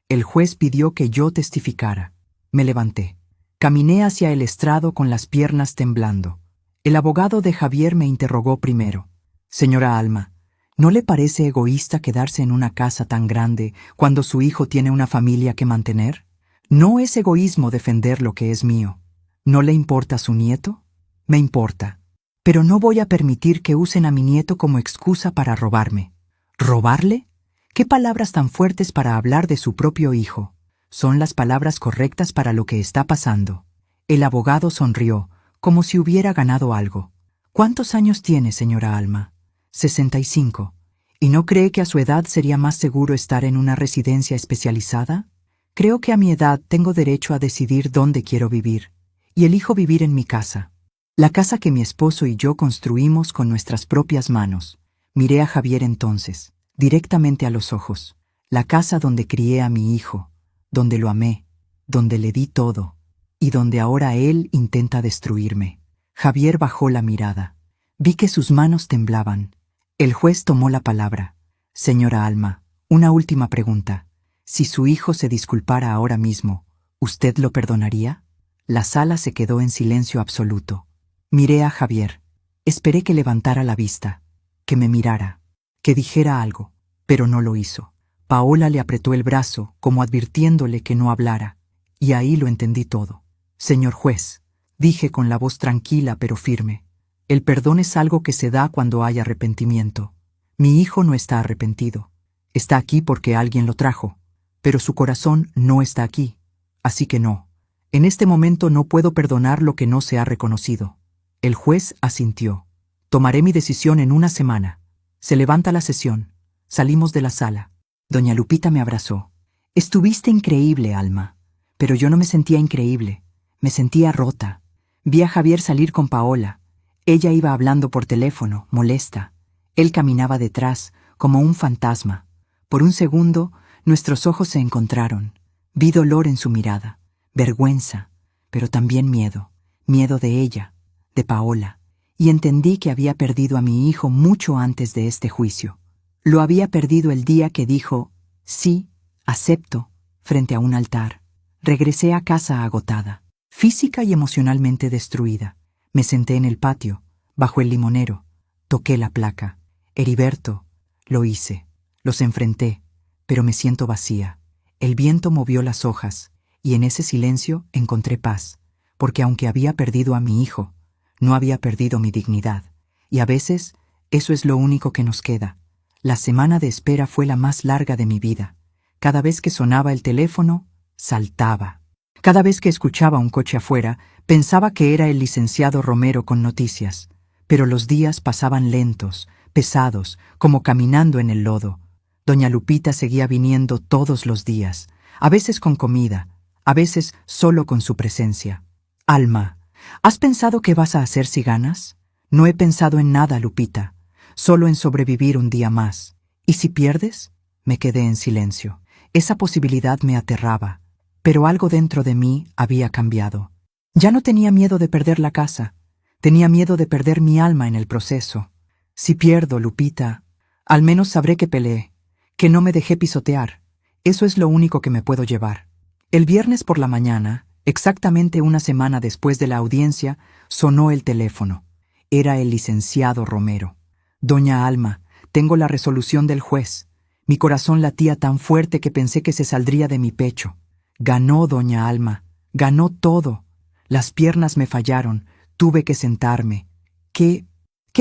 El juez pidió que yo testificara. Me levanté. Caminé hacia el estrado con las piernas temblando. El abogado de Javier me interrogó primero. Señora Alma, ¿no le parece egoísta quedarse en una casa tan grande cuando su hijo tiene una familia que mantener? ¿No es egoísmo defender lo que es mío? ¿No le importa su nieto? Me importa. Pero no voy a permitir que usen a mi nieto como excusa para robarme. ¿Robarle? ¿Qué palabras tan fuertes para hablar de su propio hijo? Son las palabras correctas para lo que está pasando. El abogado sonrió, como si hubiera ganado algo. ¿Cuántos años tiene, señora Alma? 65. ¿Y no cree que a su edad sería más seguro estar en una residencia especializada? Creo que a mi edad tengo derecho a decidir dónde quiero vivir, y elijo vivir en mi casa. La casa que mi esposo y yo construimos con nuestras propias manos. Miré a Javier entonces, directamente a los ojos. La casa donde crié a mi hijo, donde lo amé, donde le di todo, y donde ahora él intenta destruirme. Javier bajó la mirada. Vi que sus manos temblaban. El juez tomó la palabra. Señora Alma, una última pregunta. Si su hijo se disculpara ahora mismo, ¿usted lo perdonaría? La sala se quedó en silencio absoluto. Miré a Javier. Esperé que levantara la vista, que me mirara, que dijera algo, pero no lo hizo. Paola le apretó el brazo, como advirtiéndole que no hablara, y ahí lo entendí todo. Señor juez, dije con la voz tranquila pero firme, el perdón es algo que se da cuando hay arrepentimiento. Mi hijo no está arrepentido. Está aquí porque alguien lo trajo, pero su corazón no está aquí. Así que no. En este momento no puedo perdonar lo que no se ha reconocido. El juez asintió. Tomaré mi decisión en una semana. Se levanta la sesión. Salimos de la sala. Doña Lupita me abrazó. Estuviste increíble, Alma. Pero yo no me sentía increíble. Me sentía rota. Vi a Javier salir con Paola. Ella iba hablando por teléfono, molesta. Él caminaba detrás, como un fantasma. Por un segundo, nuestros ojos se encontraron. Vi dolor en su mirada, vergüenza, pero también miedo. Miedo de ella, de Paola. Y entendí que había perdido a mi hijo mucho antes de este juicio. Lo había perdido el día que dijo, sí, acepto, frente a un altar. Regresé a casa agotada, física y emocionalmente destruida. Me senté en el patio, bajo el limonero. Toqué la placa. Heriberto, lo hice. Los enfrenté, pero me siento vacía. El viento movió las hojas, y en ese silencio encontré paz, porque aunque había perdido a mi hijo, no había perdido mi dignidad. Y a veces, eso es lo único que nos queda. La semana de espera fue la más larga de mi vida. Cada vez que sonaba el teléfono, saltaba. Cada vez que escuchaba un coche afuera, pensaba que era el licenciado Romero con noticias. Pero los días pasaban lentos, pesados, como caminando en el lodo. Doña Lupita seguía viniendo todos los días, a veces con comida, a veces solo con su presencia. Alma, ¿has pensado qué vas a hacer si ganas? No he pensado en nada, Lupita, solo en sobrevivir un día más. ¿Y si pierdes? Me quedé en silencio. Esa posibilidad me aterraba, pero algo dentro de mí había cambiado. Ya no tenía miedo de perder la casa, tenía miedo de perder mi alma en el proceso. Si pierdo, Lupita, al menos sabré que peleé, que no me dejé pisotear. Eso es lo único que me puedo llevar. El viernes por la mañana, exactamente una semana después de la audiencia, sonó el teléfono. Era el licenciado Romero. Doña Alma, tengo la resolución del juez. Mi corazón latía tan fuerte que pensé que se saldría de mi pecho. Ganó, doña Alma, ganó todo. Las piernas me fallaron, tuve que sentarme. ¿Qué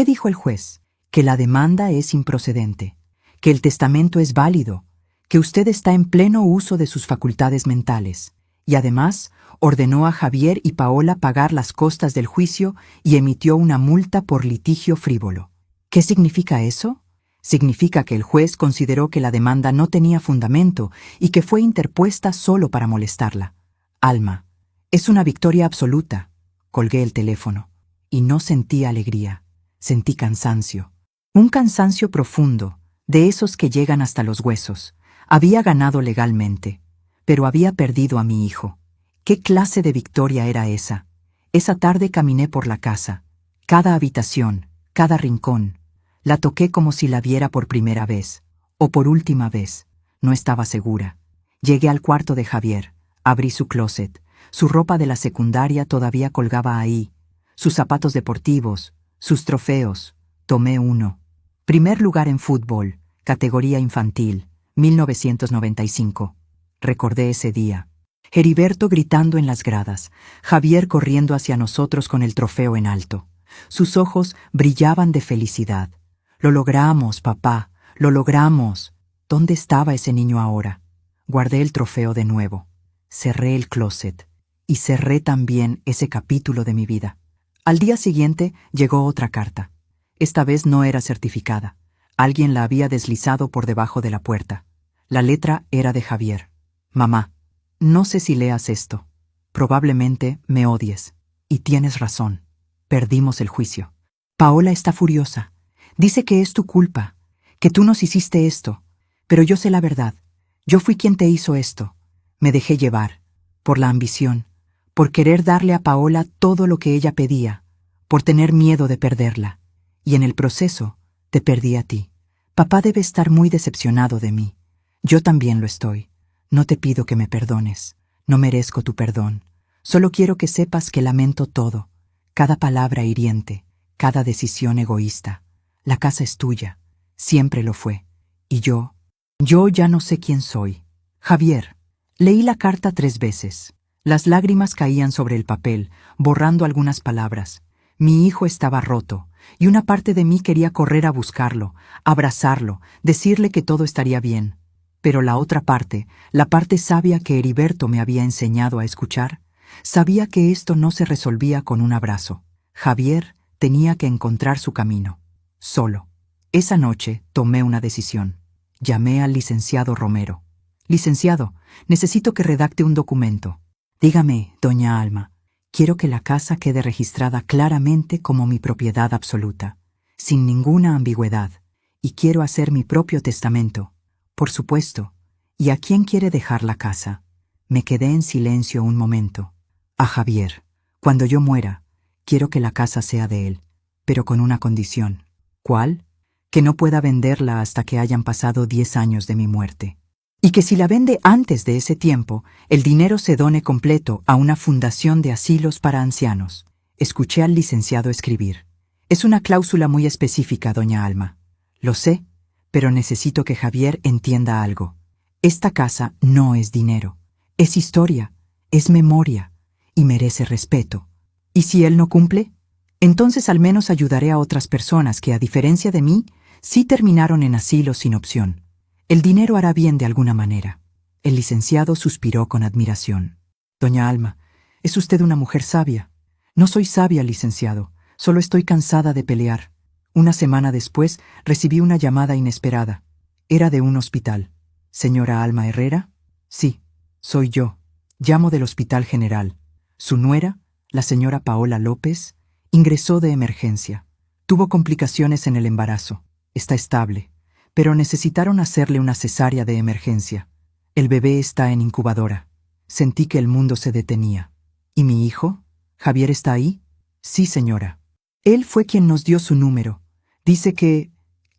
dijo el juez? Que la demanda es improcedente, que el testamento es válido, que usted está en pleno uso de sus facultades mentales, y además ordenó a Javier y Paola pagar las costas del juicio y emitió una multa por litigio frívolo. ¿Qué significa eso? Significa que el juez consideró que la demanda no tenía fundamento y que fue interpuesta solo para molestarla. Alma, es una victoria absoluta. Colgué el teléfono y no sentí alegría, sentí cansancio. Un cansancio profundo, de esos que llegan hasta los huesos. Había ganado legalmente, pero había perdido a mi hijo. ¿Qué clase de victoria era esa? Esa tarde caminé por la casa. Cada habitación, cada rincón. La toqué como si la viera por primera vez, o por última vez. No estaba segura. Llegué al cuarto de Javier, abrí su closet. Su ropa de la secundaria todavía colgaba ahí. Sus zapatos deportivos, sus trofeos. Tomé uno. Primer lugar en fútbol, categoría infantil, 1995. Recordé ese día. Heriberto gritando en las gradas, Javier corriendo hacia nosotros con el trofeo en alto. Sus ojos brillaban de felicidad. Lo logramos, papá, lo logramos. ¿Dónde estaba ese niño ahora? Guardé el trofeo de nuevo. Cerré el closet y cerré también ese capítulo de mi vida. Al día siguiente llegó otra carta. Esta vez no era certificada. Alguien la había deslizado por debajo de la puerta. La letra era de Javier. Mamá, no sé si leas esto. Probablemente me odies. Y tienes razón. Perdimos el juicio. Paola está furiosa. Dice que es tu culpa, que tú nos hiciste esto. Pero yo sé la verdad. Yo fui quien te hizo esto. Me dejé llevar, por la ambición, por querer darle a Paola todo lo que ella pedía, por tener miedo de perderla. Y en el proceso, te perdí a ti. Papá debe estar muy decepcionado de mí. Yo también lo estoy. No te pido que me perdones. No merezco tu perdón. Solo quiero que sepas que lamento todo. Cada palabra hiriente, cada decisión egoísta. La casa es tuya. Siempre lo fue. Y yo ya no sé quién soy. Javier. Leí la carta 3 veces. Las lágrimas caían sobre el papel, borrando algunas palabras. Mi hijo estaba roto, y una parte de mí quería correr a buscarlo, abrazarlo, decirle que todo estaría bien. Pero la otra parte, la parte sabia que Heriberto me había enseñado a escuchar, sabía que esto no se resolvía con un abrazo. Javier tenía que encontrar su camino. Solo. Esa noche tomé una decisión. Llamé al licenciado Romero. Licenciado, necesito que redacte un documento. Dígame, doña Alma, quiero que la casa quede registrada claramente como mi propiedad absoluta, sin ninguna ambigüedad, y quiero hacer mi propio testamento. Por supuesto. ¿Y a quién quiere dejar la casa? Me quedé en silencio un momento. A Javier. Cuando yo muera, quiero que la casa sea de él, pero con una condición. ¿Cuál? Que no pueda venderla hasta que hayan pasado 10 años de mi muerte. Y que si la vende antes de ese tiempo, el dinero se done completo a una fundación de asilos para ancianos. Escuché al licenciado escribir. Es una cláusula muy específica, doña Alma. Lo sé, pero necesito que Javier entienda algo. Esta casa no es dinero, es historia, es memoria, y merece respeto. ¿Y si él no cumple? Entonces al menos ayudaré a otras personas que, a diferencia de mí, sí terminaron en asilo sin opción. El dinero hará bien de alguna manera. El licenciado suspiró con admiración. Doña Alma, es usted una mujer sabia. No soy sabia, licenciado, solo estoy cansada de pelear. Una semana después recibí una llamada inesperada. Era de un hospital. ¿Señora Alma Herrera? Sí, soy yo. Llamo del Hospital General. Su nuera, la señora Paola López, ingresó de emergencia. Tuvo complicaciones en el embarazo. Está estable, pero necesitaron hacerle una cesárea de emergencia. El bebé está en incubadora. Sentí que el mundo se detenía. ¿Y mi hijo? ¿Javier está ahí? Sí, señora. Él fue quien nos dio su número. Dice que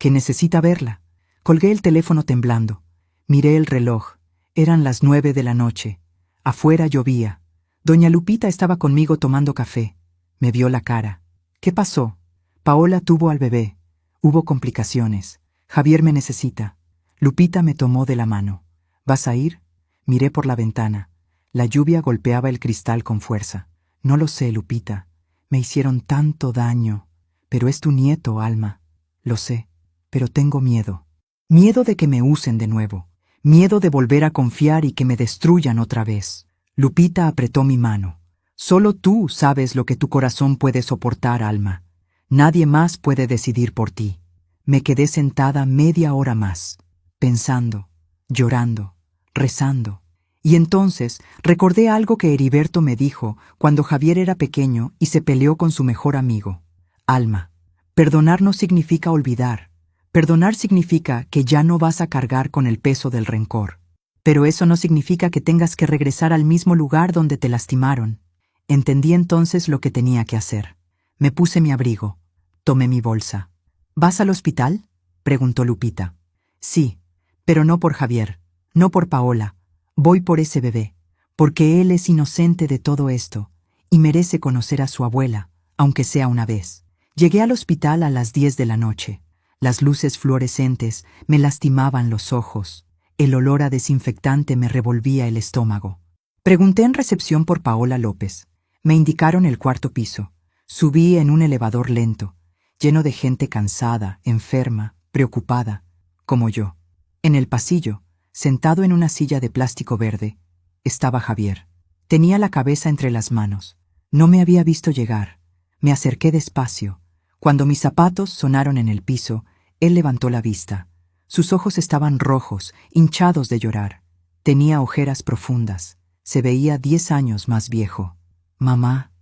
necesita verla. Colgué el teléfono temblando. Miré el reloj. Eran las 9 de la noche. Afuera llovía. Doña Lupita estaba conmigo tomando café. Me vio la cara. ¿Qué pasó? Paola tuvo al bebé. Hubo complicaciones. Javier me necesita. Lupita me tomó de la mano. ¿Vas a ir? Miré por la ventana. La lluvia golpeaba el cristal con fuerza. No lo sé, Lupita. Me hicieron tanto daño. Pero es tu nieto, Alma. Lo sé, pero tengo miedo. Miedo de que me usen de nuevo. Miedo de volver a confiar y que me destruyan otra vez. Lupita apretó mi mano. Solo tú sabes lo que tu corazón puede soportar, Alma. Nadie más puede decidir por ti. Me quedé sentada media hora más, pensando, llorando, rezando. Y entonces recordé algo que Heriberto me dijo cuando Javier era pequeño y se peleó con su mejor amigo. Alma, perdonar no significa olvidar. Perdonar significa que ya no vas a cargar con el peso del rencor. Pero eso no significa que tengas que regresar al mismo lugar donde te lastimaron. Entendí entonces lo que tenía que hacer. Me puse mi abrigo. Tomé mi bolsa. ¿Vas al hospital?, preguntó Lupita. Sí, pero no por Javier, no por Paola. Voy por ese bebé, porque él es inocente de todo esto y merece conocer a su abuela, aunque sea una vez. Llegué al hospital a las 10 de la noche. Las luces fluorescentes me lastimaban los ojos. El olor a desinfectante me revolvía el estómago. Pregunté en recepción por Paola López. Me indicaron el 4º piso. Subí en un elevador lento, lleno de gente cansada, enferma, preocupada, como yo. En el pasillo, sentado en una silla de plástico verde, estaba Javier. Tenía la cabeza entre las manos. No me había visto llegar. Me acerqué despacio. Cuando mis zapatos sonaron en el piso, él levantó la vista. Sus ojos estaban rojos, hinchados de llorar. Tenía ojeras profundas. Se veía 10 años más viejo. Mamá,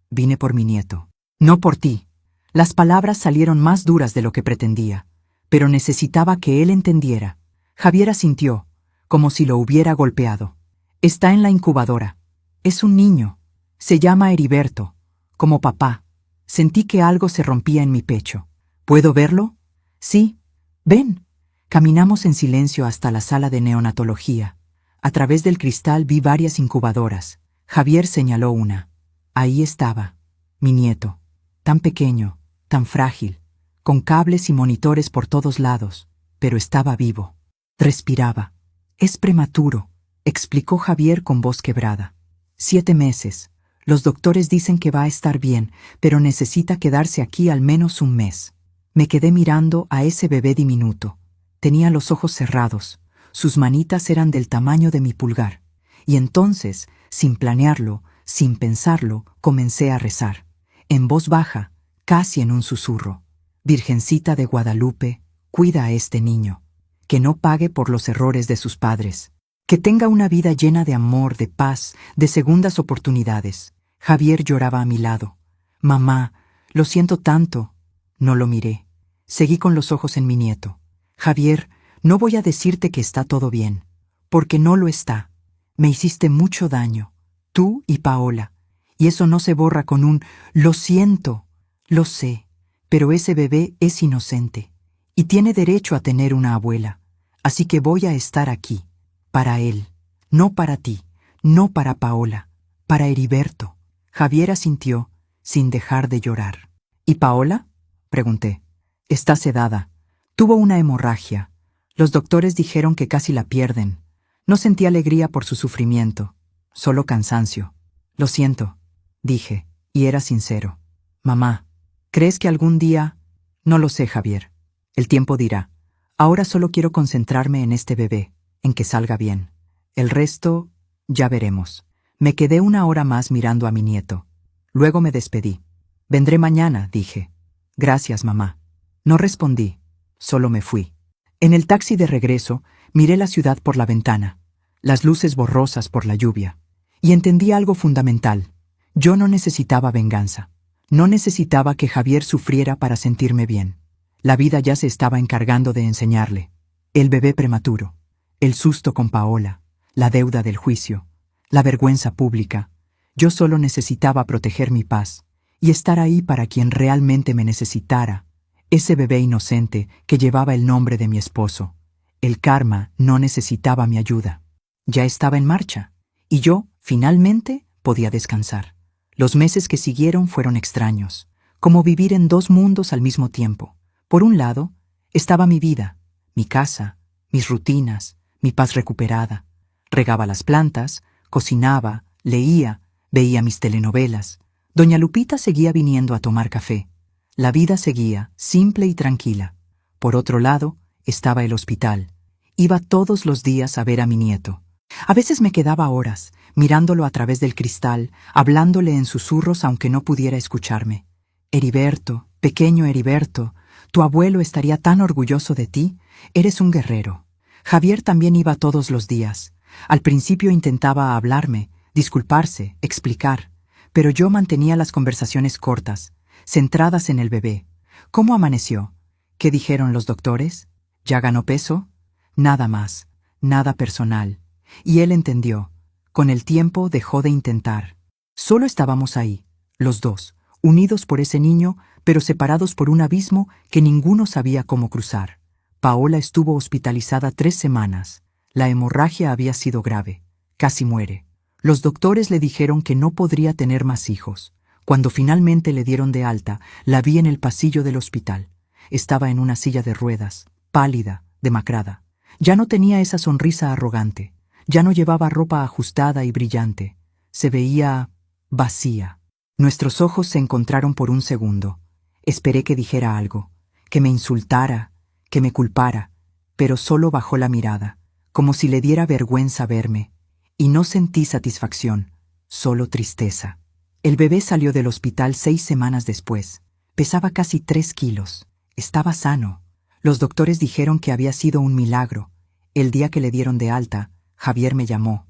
vine por mi nieto. No por ti. Las palabras salieron más duras de lo que pretendía, pero necesitaba que él entendiera. Javier asintió, como si lo hubiera golpeado. Está en la incubadora. Es un niño. Se llama Heriberto, como papá. Sentí que algo se rompía en mi pecho. ¿Puedo verlo? Sí. Ven. Caminamos en silencio hasta la sala de neonatología. A través del cristal vi varias incubadoras. Javier señaló una. Ahí estaba, mi nieto, tan pequeño, tan frágil, con cables y monitores por todos lados, pero estaba vivo. Respiraba. Es prematuro, explicó Javier con voz quebrada. 7 meses. Los doctores dicen que va a estar bien, pero necesita quedarse aquí al menos un mes. Me quedé mirando a ese bebé diminuto. Tenía los ojos cerrados. Sus manitas eran del tamaño de mi pulgar. Y entonces, sin planearlo, sin pensarlo, comencé a rezar. En voz baja, casi en un susurro. Virgencita de Guadalupe, cuida a este niño. Que no pague por los errores de sus padres. Que tenga una vida llena de amor, de paz, de segundas oportunidades. Javier lloraba a mi lado. Mamá, lo siento tanto. No lo miré. Seguí con los ojos en mi nieto. Javier, no voy a decirte que está todo bien, porque no lo está. Me hiciste mucho daño, tú y Paola, y eso no se borra con un lo siento. Lo sé, pero ese bebé es inocente, y tiene derecho a tener una abuela, así que voy a estar aquí, para él, no para ti, no para Paola, para Heriberto. Javier asintió, sin dejar de llorar. ¿Y Paola? Pregunté. Está sedada. Tuvo una hemorragia. Los doctores dijeron que casi la pierden. No sentí alegría por su sufrimiento, solo cansancio. Lo siento, dije, y era sincero. Mamá, ¿crees que algún día? No lo sé, Javier. El tiempo dirá. Ahora solo quiero concentrarme en este bebé, en que salga bien. El resto, ya veremos. Me quedé 1 hora más mirando a mi nieto. Luego me despedí. Vendré mañana, dije. Gracias, mamá. No respondí, solo me fui. En el taxi de regreso, miré la ciudad por la ventana, las luces borrosas por la lluvia, y entendí algo fundamental. Yo no necesitaba venganza. No necesitaba que Javier sufriera para sentirme bien. La vida ya se estaba encargando de enseñarle. El bebé prematuro, el susto con Paola, la deuda del juicio, la vergüenza pública. Yo solo necesitaba proteger mi paz y estar ahí para quien realmente me necesitara. Ese bebé inocente que llevaba el nombre de mi esposo. El karma no necesitaba mi ayuda. Ya estaba en marcha, y yo, finalmente, podía descansar. Los meses que siguieron fueron extraños, como vivir en 2 mundos al mismo tiempo. Por un lado, estaba mi vida, mi casa, mis rutinas, mi paz recuperada. Regaba las plantas, cocinaba, leía, veía mis telenovelas. Doña Lupita seguía viniendo a tomar café. La vida seguía, simple y tranquila. Por otro lado, estaba el hospital. Iba todos los días a ver a mi nieto. A veces me quedaba horas, mirándolo a través del cristal, hablándole en susurros aunque no pudiera escucharme. Heriberto, pequeño Heriberto, tu abuelo estaría tan orgulloso de ti. Eres un guerrero. Javier también iba todos los días. Al principio intentaba hablarme, disculparse, explicar, pero yo mantenía las conversaciones cortas, centradas en el bebé. ¿Cómo amaneció? ¿Qué dijeron los doctores? ¿Ya ganó peso? Nada más, nada personal. Y él entendió. Con el tiempo dejó de intentar. Solo estábamos ahí, los dos, unidos por ese niño, pero separados por un abismo que ninguno sabía cómo cruzar. Paola estuvo hospitalizada 3 semanas. La hemorragia había sido grave. Casi muere. Los doctores le dijeron que no podría tener más hijos. Cuando finalmente le dieron de alta, la vi en el pasillo del hospital. Estaba en una silla de ruedas, pálida, demacrada. Ya no tenía esa sonrisa arrogante. Ya no llevaba ropa ajustada y brillante. Se veía vacía. Nuestros ojos se encontraron por un segundo. Esperé que dijera algo, que me insultara, que me culpara, pero solo bajó la mirada, como si le diera vergüenza verme. Y no sentí satisfacción, solo tristeza. El bebé salió del hospital 6 semanas después. Pesaba casi 3 kilos. Estaba sano. Los doctores dijeron que había sido un milagro. El día que le dieron de alta, Javier me llamó.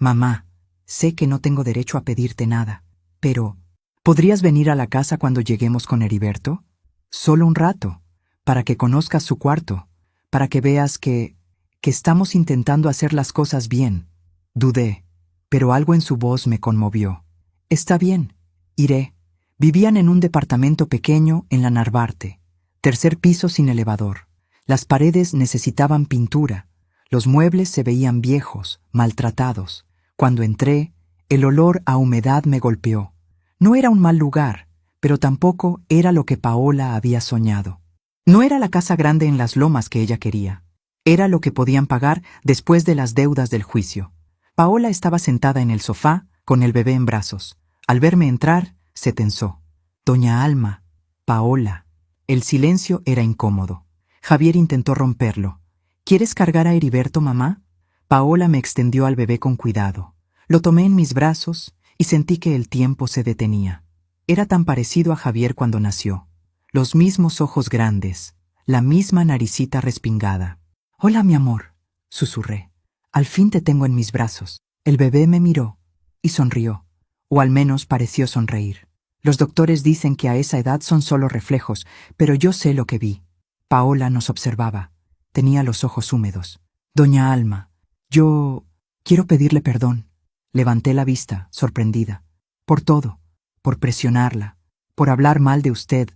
Mamá, sé que no tengo derecho a pedirte nada, pero ¿podrías venir a la casa cuando lleguemos con Heriberto? Solo un rato, para que conozcas su cuarto, para que veas que estamos intentando hacer las cosas bien. Dudé, pero algo en su voz me conmovió. Está bien, iré. Vivían en un departamento pequeño en la Narvarte, tercer piso sin elevador. Las paredes necesitaban pintura, los muebles se veían viejos, maltratados. Cuando entré, el olor a humedad me golpeó. No era un mal lugar, pero tampoco era lo que Paola había soñado. No era la casa grande en las lomas que ella quería. Era lo que podían pagar después de las deudas del juicio. Paola estaba sentada en el sofá, con el bebé en brazos. Al verme entrar, se tensó. Doña Alma, Paola. El silencio era incómodo. Javier intentó romperlo. ¿Quieres cargar a Heriberto, mamá? Paola me extendió al bebé con cuidado. Lo tomé en mis brazos y sentí que el tiempo se detenía. Era tan parecido a Javier cuando nació. Los mismos ojos grandes, la misma naricita respingada. «Hola, mi amor», susurré. «Al fin te tengo en mis brazos». El bebé me miró y sonrió, o al menos pareció sonreír. Los doctores dicen que a esa edad son solo reflejos, pero yo sé lo que vi. Paola nos observaba. Tenía los ojos húmedos. «Doña Alma, yo quiero pedirle perdón». Levanté la vista, sorprendida. «Por todo, por presionarla, por hablar mal de usted,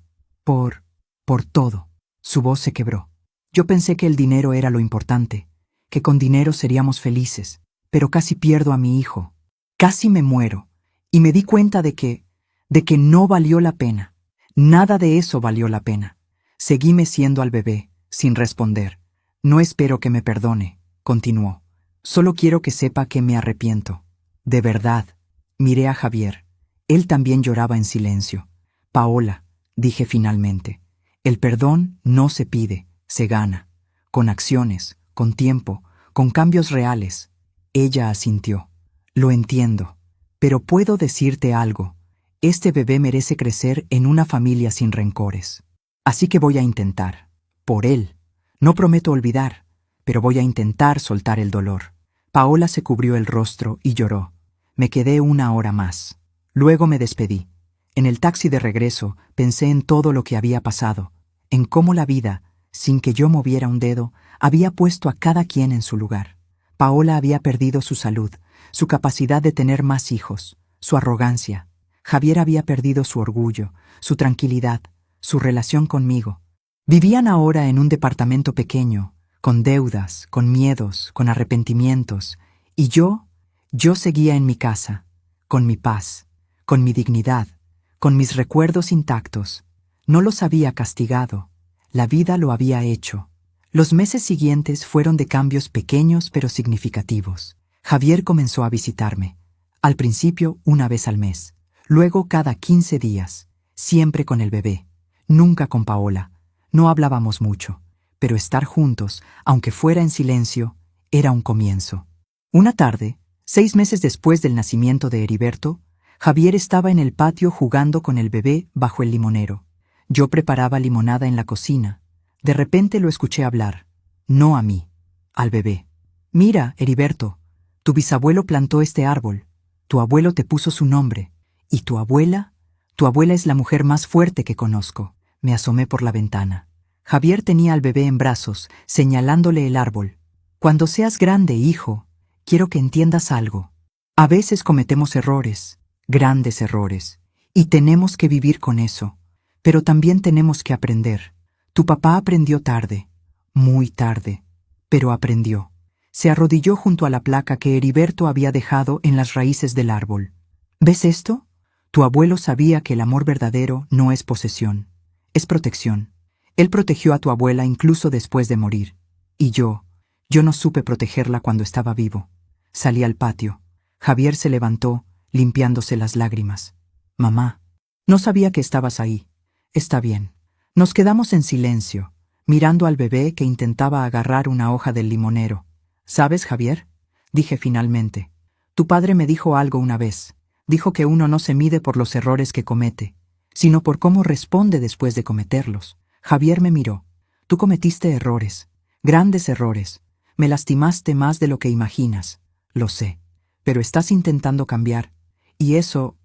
por todo». Su voz se quebró. Yo pensé que el dinero era lo importante, que con dinero seríamos felices, pero casi pierdo a mi hijo. Casi me muero, y me di cuenta de que no valió la pena. Nada de eso valió la pena. Seguí meciendo al bebé, sin responder. «No espero que me perdone», continuó. «Solo quiero que sepa que me arrepiento. De verdad». Miré a Javier. Él también lloraba en silencio. «Paola», dije finalmente, «el perdón no se pide, se gana. Con acciones, con tiempo, con cambios reales». Ella asintió. «Lo entiendo. Pero puedo decirte algo. Este bebé merece crecer en una familia sin rencores. Así que voy a intentar. Por él. No prometo olvidar, pero voy a intentar soltar el dolor». Paola se cubrió el rostro y lloró. Me quedé 1 hora más. Luego me despedí. En el taxi de regreso pensé en todo lo que había pasado, en cómo la vida, sin que yo moviera un dedo, había puesto a cada quien en su lugar. Paola había perdido su salud, su capacidad de tener más hijos, su arrogancia. Javier había perdido su orgullo, su tranquilidad, su relación conmigo. Vivían ahora en un departamento pequeño, con deudas, con miedos, con arrepentimientos, y yo seguía en mi casa, con mi paz, con mi dignidad, con mis recuerdos intactos. No los había castigado, la vida lo había hecho. Los meses siguientes fueron de cambios pequeños pero significativos. Javier comenzó a visitarme, al principio 1 vez al mes, luego cada 15 días, siempre con el bebé, nunca con Paola. No hablábamos mucho, pero estar juntos, aunque fuera en silencio, era un comienzo. Una tarde, 6 meses después del nacimiento de Heriberto, Javier estaba en el patio jugando con el bebé bajo el limonero. Yo preparaba limonada en la cocina. De repente lo escuché hablar, no a mí, al bebé. «Mira, Heriberto, tu bisabuelo plantó este árbol, tu abuelo te puso su nombre, y tu abuela es la mujer más fuerte que conozco». Me asomé por la ventana. Javier tenía al bebé en brazos, señalándole el árbol. «Cuando seas grande, hijo, quiero que entiendas algo. A veces cometemos errores, grandes errores, y tenemos que vivir con eso, pero también tenemos que aprender. Tu papá aprendió tarde, muy tarde, pero aprendió». Se arrodilló junto a la placa que Heriberto había dejado en las raíces del árbol. «¿Ves esto? Tu abuelo sabía que el amor verdadero no es posesión, es protección. Él protegió a tu abuela incluso después de morir. Y yo no supe protegerla cuando estaba vivo». Salí al patio. Javier se levantó, limpiándose las lágrimas. «Mamá, no sabía que estabas ahí. Está bien». Nos quedamos en silencio, mirando al bebé que intentaba agarrar una hoja del limonero. «¿Sabes, Javier?», dije finalmente. «Tu padre me dijo algo una vez. Dijo que uno no se mide por los errores que comete, sino por cómo responde después de cometerlos». Javier me miró. «Tú cometiste errores, grandes errores. Me lastimaste más de lo que imaginas. Lo sé. pero estás intentando cambiar, y eso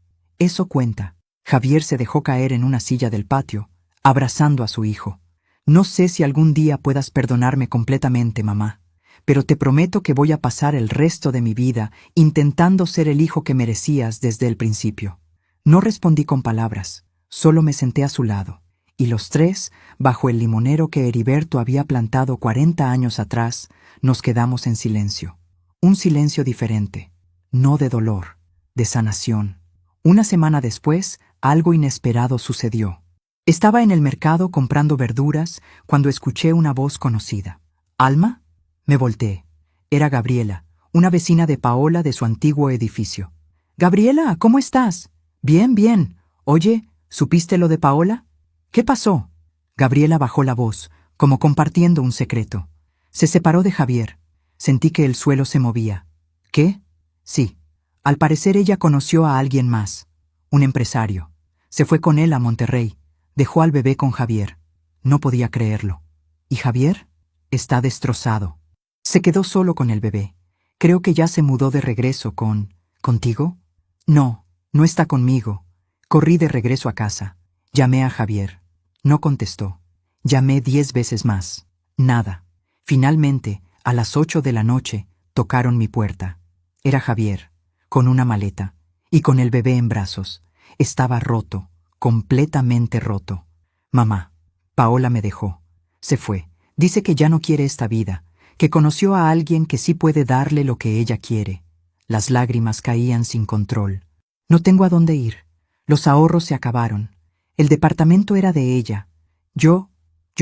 cuenta. Javier se dejó caer en una silla del patio, abrazando a su hijo. No sé si algún día puedas perdonarme completamente, mamá, pero te prometo que voy a pasar el resto de mi vida intentando ser el hijo que merecías desde el principio. No respondí con palabras, solo me senté a su lado, y los tres, bajo el limonero que Heriberto había plantado 40 años atrás, nos quedamos en silencio. Un silencio diferente, no de dolor, de sanación. Una semana después, algo inesperado sucedió. Estaba en el mercado comprando verduras cuando escuché una voz conocida. ¿Alma? Me volteé. Era Gabriela, una vecina de Paola de su antiguo edificio. «Gabriela, ¿cómo estás?» «Bien, bien. Oye, ¿supiste lo de Paola?» «¿Qué pasó?» Gabriela bajó la voz, como compartiendo un secreto. Se separó de Javier. Sentí que el suelo se movía. ¿Qué? Sí. Al parecer ella conoció a alguien más. Un empresario. Se fue con él a Monterrey. Dejó al bebé con Javier. No podía creerlo. ¿Y Javier? Está destrozado. Se quedó solo con el bebé. Creo que ya se mudó de regreso ¿Contigo? No, no está conmigo. Corrí de regreso a casa. Llamé a Javier. No contestó. Llamé 10 veces más. Nada. Finalmente, a las 8 de la noche, tocaron mi puerta. Era Javier, con una maleta, y con el bebé en brazos. Estaba roto, completamente roto. Mamá, Paola me dejó. Se fue. Dice que ya no quiere esta vida, que conoció a alguien que sí puede darle lo que ella quiere. Las lágrimas caían sin control. No tengo a dónde ir. Los ahorros se acabaron. El departamento era de ella. Yo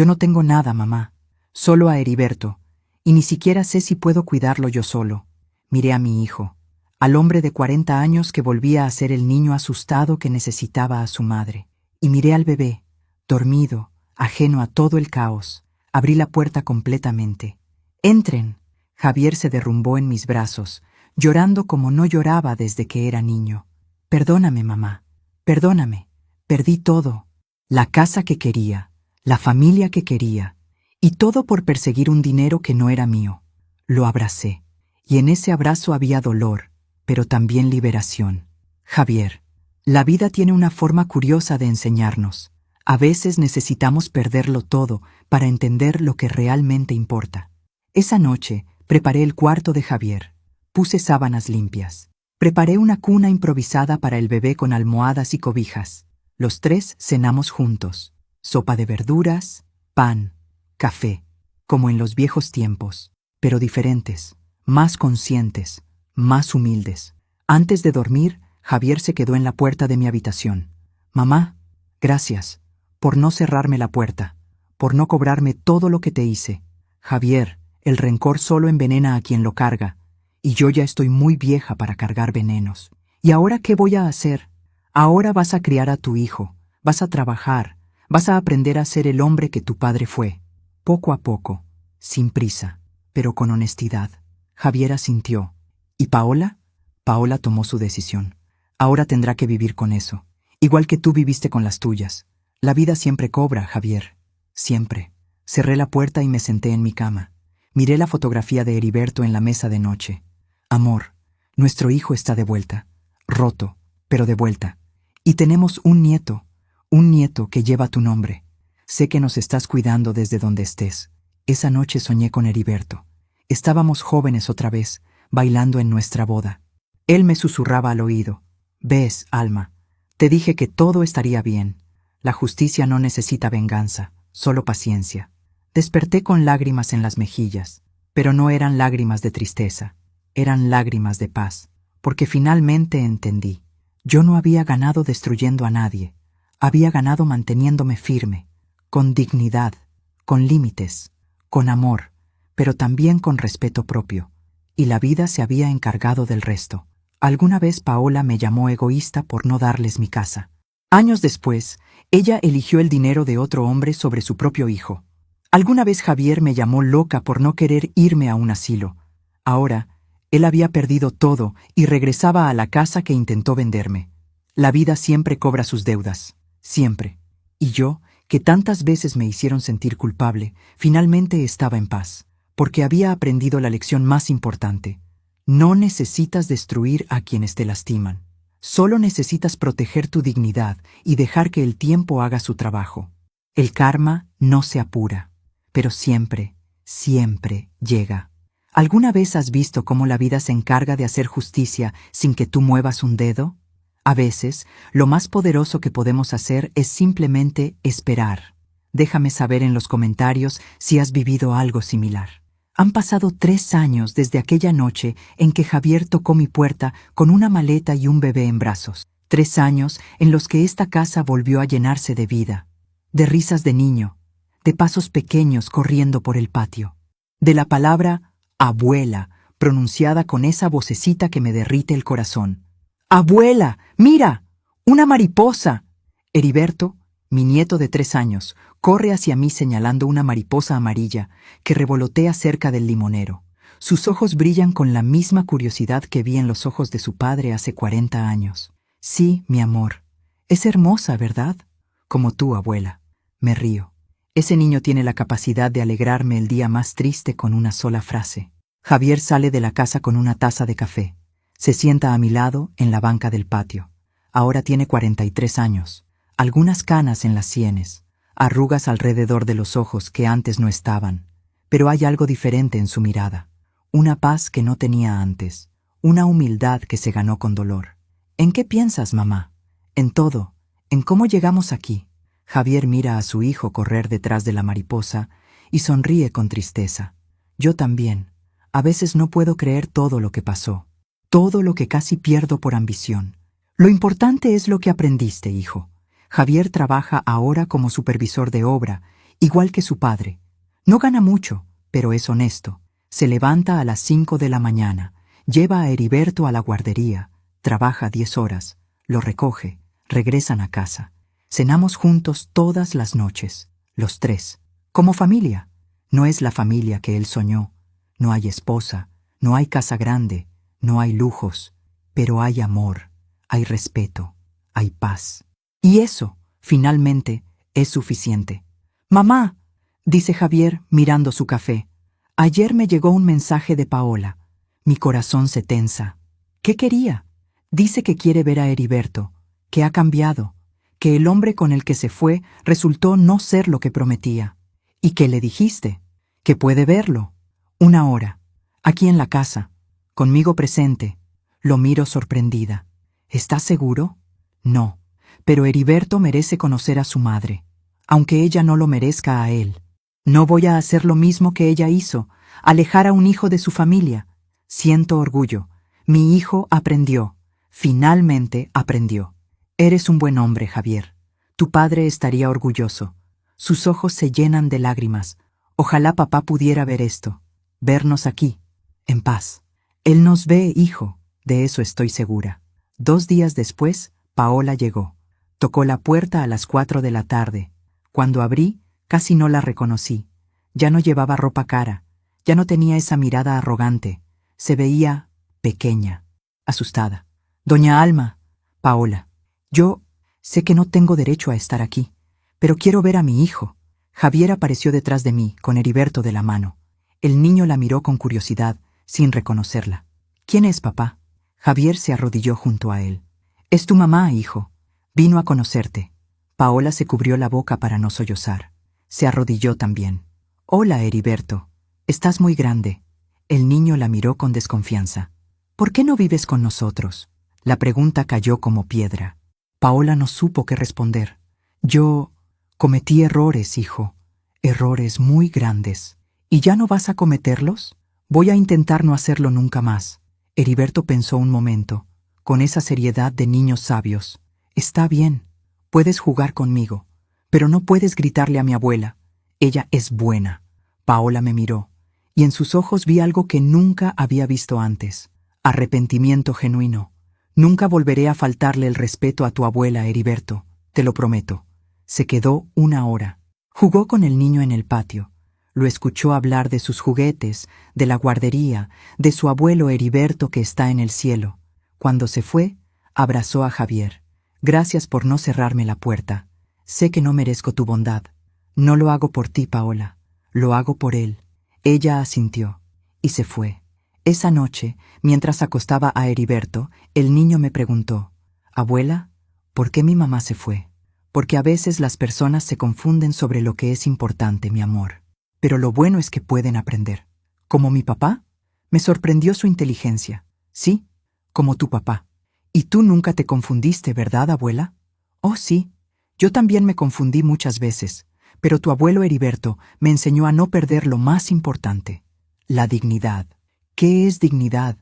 no tengo nada, mamá. Solo a Heriberto. Y ni siquiera sé si puedo cuidarlo yo solo. Miré a mi hijo, al hombre de 40 años que volvía a ser el niño asustado que necesitaba a su madre. Y miré al bebé, dormido, ajeno a todo el caos. Abrí la puerta completamente. «Entren». Javier se derrumbó en mis brazos, llorando como no lloraba desde que era niño. «Perdóname, mamá. Perdóname. Perdí todo. La casa que quería, la familia que quería, y todo por perseguir un dinero que no era mío». Lo abracé, y en ese abrazo había dolor, pero también liberación. Javier, la vida tiene una forma curiosa de enseñarnos. A veces necesitamos perderlo todo para entender lo que realmente importa. Esa noche preparé el cuarto de Javier. Puse sábanas limpias. Preparé una cuna improvisada para el bebé con almohadas y cobijas. Los tres cenamos juntos. Sopa de verduras, pan, café, como en los viejos tiempos, pero diferentes, más conscientes, más humildes. Antes de dormir, Javier se quedó en la puerta de mi habitación. «Mamá, gracias por no cerrarme la puerta, por no cobrarme todo lo que te hice. Javier, el rencor solo envenena a quien lo carga, y yo ya estoy muy vieja para cargar venenos. ¿Y ahora qué voy a hacer? Ahora vas a criar a tu hijo, vas a trabajar, vas a aprender a ser el hombre que tu padre fue. Poco a poco, sin prisa, pero con honestidad». Javier asintió. ¿Y Paola? Paola tomó su decisión. Ahora tendrá que vivir con eso, igual que tú viviste con las tuyas. La vida siempre cobra, Javier. Siempre. Cerré la puerta y me senté en mi cama. Miré la fotografía de Heriberto en la mesa de noche. Amor, nuestro hijo está de vuelta. Roto, pero de vuelta. Y tenemos un nieto que lleva tu nombre. Sé que nos estás cuidando desde donde estés. Esa noche soñé con Heriberto. Estábamos jóvenes otra vez, bailando en nuestra boda. Él me susurraba al oído. «Ves, Alma, te dije que todo estaría bien. La justicia no necesita venganza, solo paciencia». Desperté con lágrimas en las mejillas, pero no eran lágrimas de tristeza, eran lágrimas de paz, porque finalmente entendí. Yo no había ganado destruyendo a nadie, había ganado manteniéndome firme, con dignidad, con límites, con amor, pero también con respeto propio, y la vida se había encargado del resto. Alguna vez Paola me llamó egoísta por no darles mi casa. Años después, ella eligió el dinero de otro hombre sobre su propio hijo. Alguna vez Javier me llamó loca por no querer irme a un asilo. Ahora, él había perdido todo y regresaba a la casa que intentó venderme. La vida siempre cobra sus deudas, siempre. Y yo, que tantas veces me hicieron sentir culpable, finalmente estaba en paz, porque había aprendido la lección más importante. No necesitas destruir a quienes te lastiman. Solo necesitas proteger tu dignidad y dejar que el tiempo haga su trabajo. El karma no se apura, pero siempre, siempre llega. ¿Alguna vez has visto cómo la vida se encarga de hacer justicia sin que tú muevas un dedo? A veces, lo más poderoso que podemos hacer es simplemente esperar. Déjame saber en los comentarios si has vivido algo similar. Han pasado 3 años desde aquella noche en que Javier tocó mi puerta con una maleta y un bebé en brazos. 3 años en los que esta casa volvió a llenarse de vida, de risas de niño, de pasos pequeños corriendo por el patio, de la palabra abuela pronunciada con esa vocecita que me derrite el corazón. ¡Abuela! ¡Mira! ¡Una mariposa! Heriberto, mi nieto de 3 años, corre hacia mí señalando una mariposa amarilla que revolotea cerca del limonero. Sus ojos brillan con la misma curiosidad que vi en los ojos de su padre hace 40 años. Sí, mi amor. Es hermosa, ¿verdad? Como tú, abuela. Me río. Ese niño tiene la capacidad de alegrarme el día más triste con una sola frase. Javier sale de la casa con una taza de café. Se sienta a mi lado en la banca del patio. Ahora tiene 43 años. Algunas canas en las sienes, arrugas alrededor de los ojos que antes no estaban, pero hay algo diferente en su mirada, una paz que no tenía antes, una humildad que se ganó con dolor. ¿En qué piensas, mamá? En todo, en cómo llegamos aquí. Javier mira a su hijo correr detrás de la mariposa y sonríe con tristeza. Yo también. A veces no puedo creer todo lo que pasó, todo lo que casi pierdo por ambición. Lo importante es lo que aprendiste, hijo. Javier trabaja ahora como supervisor de obra, igual que su padre. No gana mucho, pero es honesto. Se levanta a las 5 de la mañana, lleva a Heriberto a la guardería, trabaja 10 horas, lo recoge, regresan a casa. Cenamos juntos todas las noches, los 3, como familia. No es la familia que él soñó. No hay esposa, no hay casa grande, no hay lujos, pero hay amor, hay respeto, hay paz. Y eso, finalmente, es suficiente. Mamá, dice Javier mirando su café, ayer me llegó un mensaje de Paola. Mi corazón se tensa. ¿Qué quería? Dice que quiere ver a Heriberto, que ha cambiado, que el hombre con el que se fue resultó no ser lo que prometía. ¿Y qué le dijiste? Que puede verlo. 1 hora, aquí en la casa, conmigo presente. Lo miro sorprendida. ¿Estás seguro? No. Pero Heriberto merece conocer a su madre, aunque ella no lo merezca a él. No voy a hacer lo mismo que ella hizo, alejar a un hijo de su familia. Siento orgullo. Mi hijo aprendió. Finalmente aprendió. Eres un buen hombre, Javier. Tu padre estaría orgulloso. Sus ojos se llenan de lágrimas. Ojalá papá pudiera ver esto. Vernos aquí, en paz. Él nos ve, hijo, de eso estoy segura. 2 días después, Paola llegó. Tocó la puerta a las 4 de la tarde. Cuando abrí, casi no la reconocí. Ya no llevaba ropa cara, ya no tenía esa mirada arrogante. Se veía pequeña, asustada. Doña Alma, Paola, yo sé que no tengo derecho a estar aquí, pero quiero ver a mi hijo. Javier apareció detrás de mí, con Heriberto de la mano. El niño la miró con curiosidad, sin reconocerla. ¿Quién es papá? Javier se arrodilló junto a él. Es tu mamá, hijo. Vino a conocerte. Paola se cubrió la boca para no sollozar. Se arrodilló también. Hola, Heriberto. Estás muy grande. El niño la miró con desconfianza. ¿Por qué no vives con nosotros? La pregunta cayó como piedra. Paola no supo qué responder. Yo cometí errores, hijo. Errores muy grandes. ¿Y ya no vas a cometerlos? Voy a intentar no hacerlo nunca más. Heriberto pensó un momento, con esa seriedad de niños sabios. Está bien, puedes jugar conmigo, pero no puedes gritarle a mi abuela. Ella es buena. Paola me miró, y en sus ojos vi algo que nunca había visto antes. Arrepentimiento genuino. Nunca volveré a faltarle el respeto a tu abuela, Heriberto, te lo prometo. Se quedó 1 hora. Jugó con el niño en el patio. Lo escuchó hablar de sus juguetes, de la guardería, de su abuelo Heriberto que está en el cielo. Cuando se fue, abrazó a Javier. Gracias por no cerrarme la puerta. Sé que no merezco tu bondad. No lo hago por ti, Paola. Lo hago por él. Ella asintió y se fue. Esa noche, mientras acostaba a Heriberto, el niño me preguntó: «Abuela, ¿por qué mi mamá se fue?» Porque a veces las personas se confunden sobre lo que es importante, mi amor. Pero lo bueno es que pueden aprender. ¿Como mi papá? Me sorprendió su inteligencia. Sí, como tu papá. ¿Y tú nunca te confundiste, verdad, abuela? Oh, sí. Yo también me confundí muchas veces, pero tu abuelo Heriberto me enseñó a no perder lo más importante: la dignidad. ¿Qué es dignidad?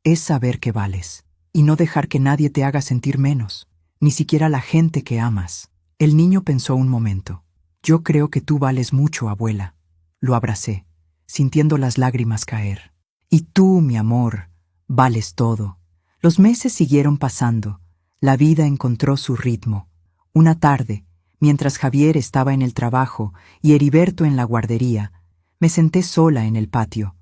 Es saber que vales, y no dejar que nadie te haga sentir menos, ni siquiera la gente que amas. El niño pensó un momento. Yo creo que tú vales mucho, abuela. Lo abracé, sintiendo las lágrimas caer. Y tú, mi amor, vales todo. Los meses siguieron pasando. La vida encontró su ritmo. Una tarde, mientras Javier estaba en el trabajo y Heriberto en la guardería, me senté sola en el patio.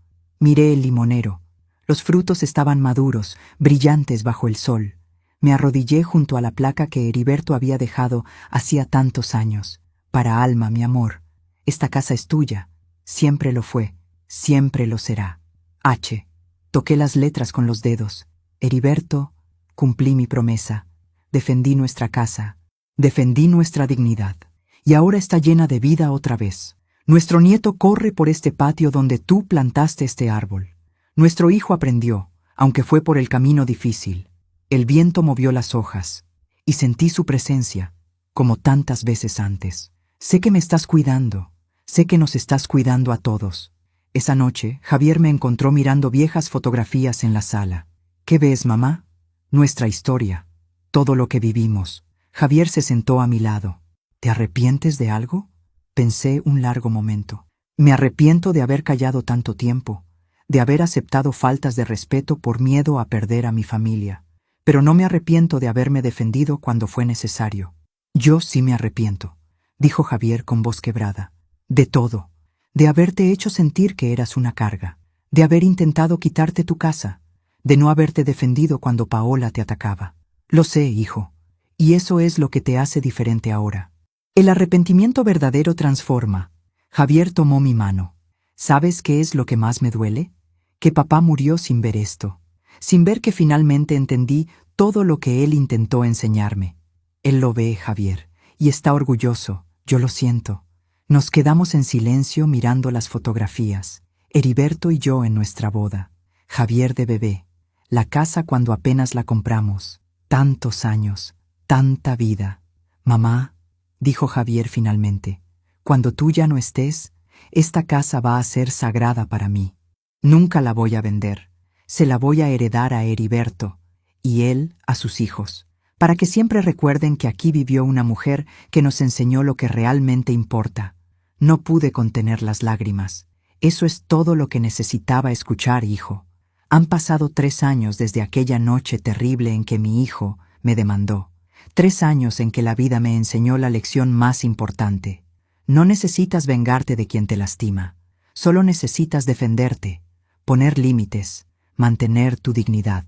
Miré el limonero. Los frutos estaban maduros, brillantes bajo el sol. Me arrodillé junto a la placa que Heriberto había dejado hacía tantos años. Para Alma, mi amor, esta casa es tuya. Siempre lo fue, siempre lo será. H. Toqué las letras con los dedos. Heriberto, cumplí mi promesa. Defendí nuestra casa. Defendí nuestra dignidad. Y ahora está llena de vida otra vez. Nuestro nieto corre por este patio donde tú plantaste este árbol. Nuestro hijo aprendió, aunque fue por el camino difícil. El viento movió las hojas, y sentí su presencia, como tantas veces antes. Sé que me estás cuidando, sé que nos estás cuidando a todos. Esa noche, Javier me encontró mirando viejas fotografías en la sala. ¿Qué ves, mamá? Nuestra historia, todo lo que vivimos. Javier se sentó a mi lado. ¿Te arrepientes de algo? Pensé un largo momento. Me arrepiento de haber callado tanto tiempo, de haber aceptado faltas de respeto por miedo a perder a mi familia. Pero no me arrepiento de haberme defendido cuando fue necesario. Yo sí me arrepiento, dijo Javier con voz quebrada. De todo. De haberte hecho sentir que eras una carga, de haber intentado quitarte tu casa, de no haberte defendido cuando Paola te atacaba. Lo sé, hijo, y eso es lo que te hace diferente ahora. El arrepentimiento verdadero transforma. Javier tomó mi mano. ¿Sabes qué es lo que más me duele? Que papá murió sin ver esto. Sin ver que finalmente entendí todo lo que él intentó enseñarme. Él lo ve, Javier, y está orgulloso, yo lo siento. Nos quedamos en silencio mirando las fotografías, Heriberto y yo en nuestra boda, Javier de bebé, la casa cuando apenas la compramos, tantos años, tanta vida. Mamá, dijo Javier finalmente, cuando tú ya no estés, esta casa va a ser sagrada para mí. Nunca la voy a vender. Se la voy a heredar a Heriberto, y él a sus hijos, para que siempre recuerden que aquí vivió una mujer que nos enseñó lo que realmente importa. No pude contener las lágrimas. Eso es todo lo que necesitaba escuchar, hijo. Han pasado 3 años desde aquella noche terrible en que mi hijo me demandó. 3 años en que la vida me enseñó la lección más importante. No necesitas vengarte de quien te lastima. Solo necesitas defenderte, poner límites, mantener tu dignidad.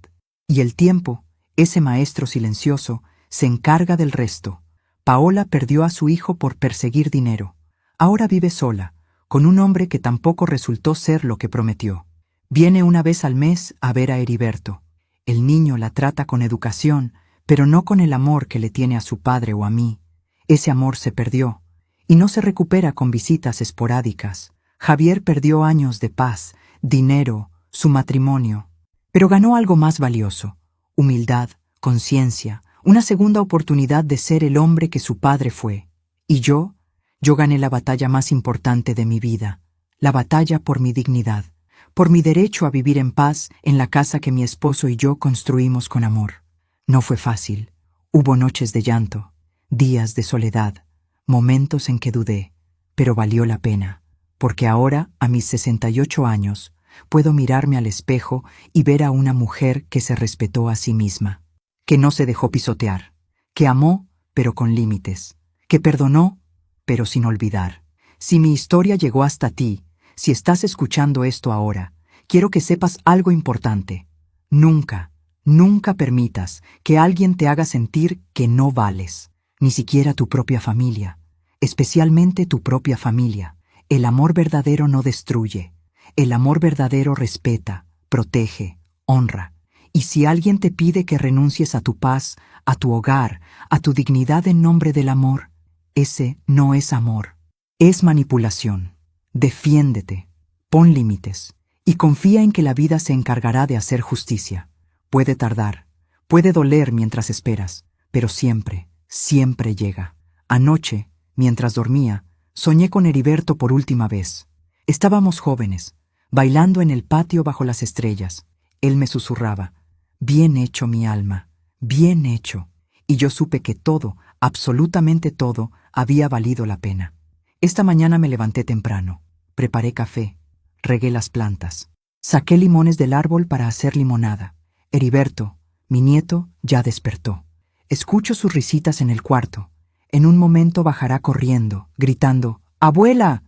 Y el tiempo, ese maestro silencioso, se encarga del resto. Paola perdió a su hijo por perseguir dinero. Ahora vive sola, con un hombre que tampoco resultó ser lo que prometió. Viene una vez al mes a ver a Heriberto. El niño la trata con educación, pero no con el amor que le tiene a su padre o a mí. Ese amor se perdió, y no se recupera con visitas esporádicas. Javier perdió años de paz, dinero, su matrimonio, pero ganó algo más valioso: humildad, conciencia, una segunda oportunidad de ser el hombre que su padre fue. Y yo gané la batalla más importante de mi vida, la batalla por mi dignidad, por mi derecho a vivir en paz en la casa que mi esposo y yo construimos con amor. No fue fácil. Hubo noches de llanto, días de soledad, momentos en que dudé, pero valió la pena, porque ahora, a mis 68 años, puedo mirarme al espejo y ver a una mujer que se respetó a sí misma, que no se dejó pisotear, que amó, pero con límites, que perdonó, pero sin olvidar. Si mi historia llegó hasta ti, si estás escuchando esto ahora, quiero que sepas algo importante. Nunca, nunca permitas que alguien te haga sentir que no vales, ni siquiera tu propia familia, especialmente tu propia familia. El amor verdadero no destruye. El amor verdadero respeta, protege, honra. Y si alguien te pide que renuncies a tu paz, a tu hogar, a tu dignidad en nombre del amor, ese no es amor. Es manipulación. Defiéndete, pon límites y confía en que la vida se encargará de hacer justicia. Puede tardar, puede doler mientras esperas, pero siempre, siempre llega. Anoche, mientras dormía, soñé con Heriberto por última vez. Estábamos jóvenes, bailando en el patio bajo las estrellas. Él me susurraba, «Bien hecho, mi alma, bien hecho». Y yo supe que todo, absolutamente todo, había valido la pena. Esta mañana me levanté temprano, preparé café, regué las plantas, saqué limones del árbol para hacer limonada. Heriberto, mi nieto, ya despertó. Escucho sus risitas en el cuarto. En un momento bajará corriendo, gritando, «¡Abuela!»,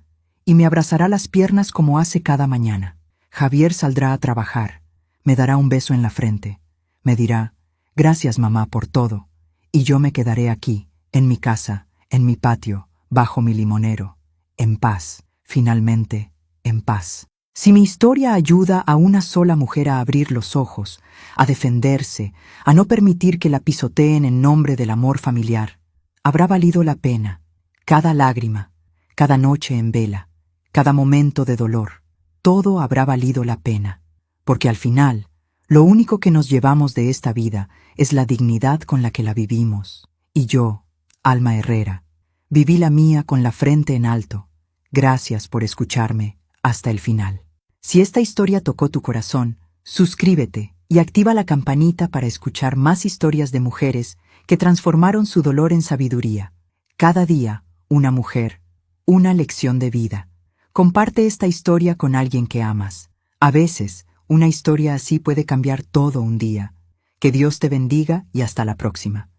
y me abrazará las piernas como hace cada mañana. Javier saldrá a trabajar, me dará un beso en la frente, me dirá, «Gracias, mamá, por todo», y yo me quedaré aquí, en mi casa, en mi patio, bajo mi limonero, en paz, finalmente, en paz. Si mi historia ayuda a una sola mujer a abrir los ojos, a defenderse, a no permitir que la pisoteen en nombre del amor familiar, habrá valido la pena, cada lágrima, cada noche en vela, cada momento de dolor, todo habrá valido la pena, porque al final, lo único que nos llevamos de esta vida es la dignidad con la que la vivimos. Y yo, Alma Herrera, viví la mía con la frente en alto. Gracias por escucharme hasta el final. Si esta historia tocó tu corazón, suscríbete y activa la campanita para escuchar más historias de mujeres que transformaron su dolor en sabiduría. Cada día, una mujer, una lección de vida. Comparte esta historia con alguien que amas. A veces, una historia así puede cambiar todo un día. Que Dios te bendiga y hasta la próxima.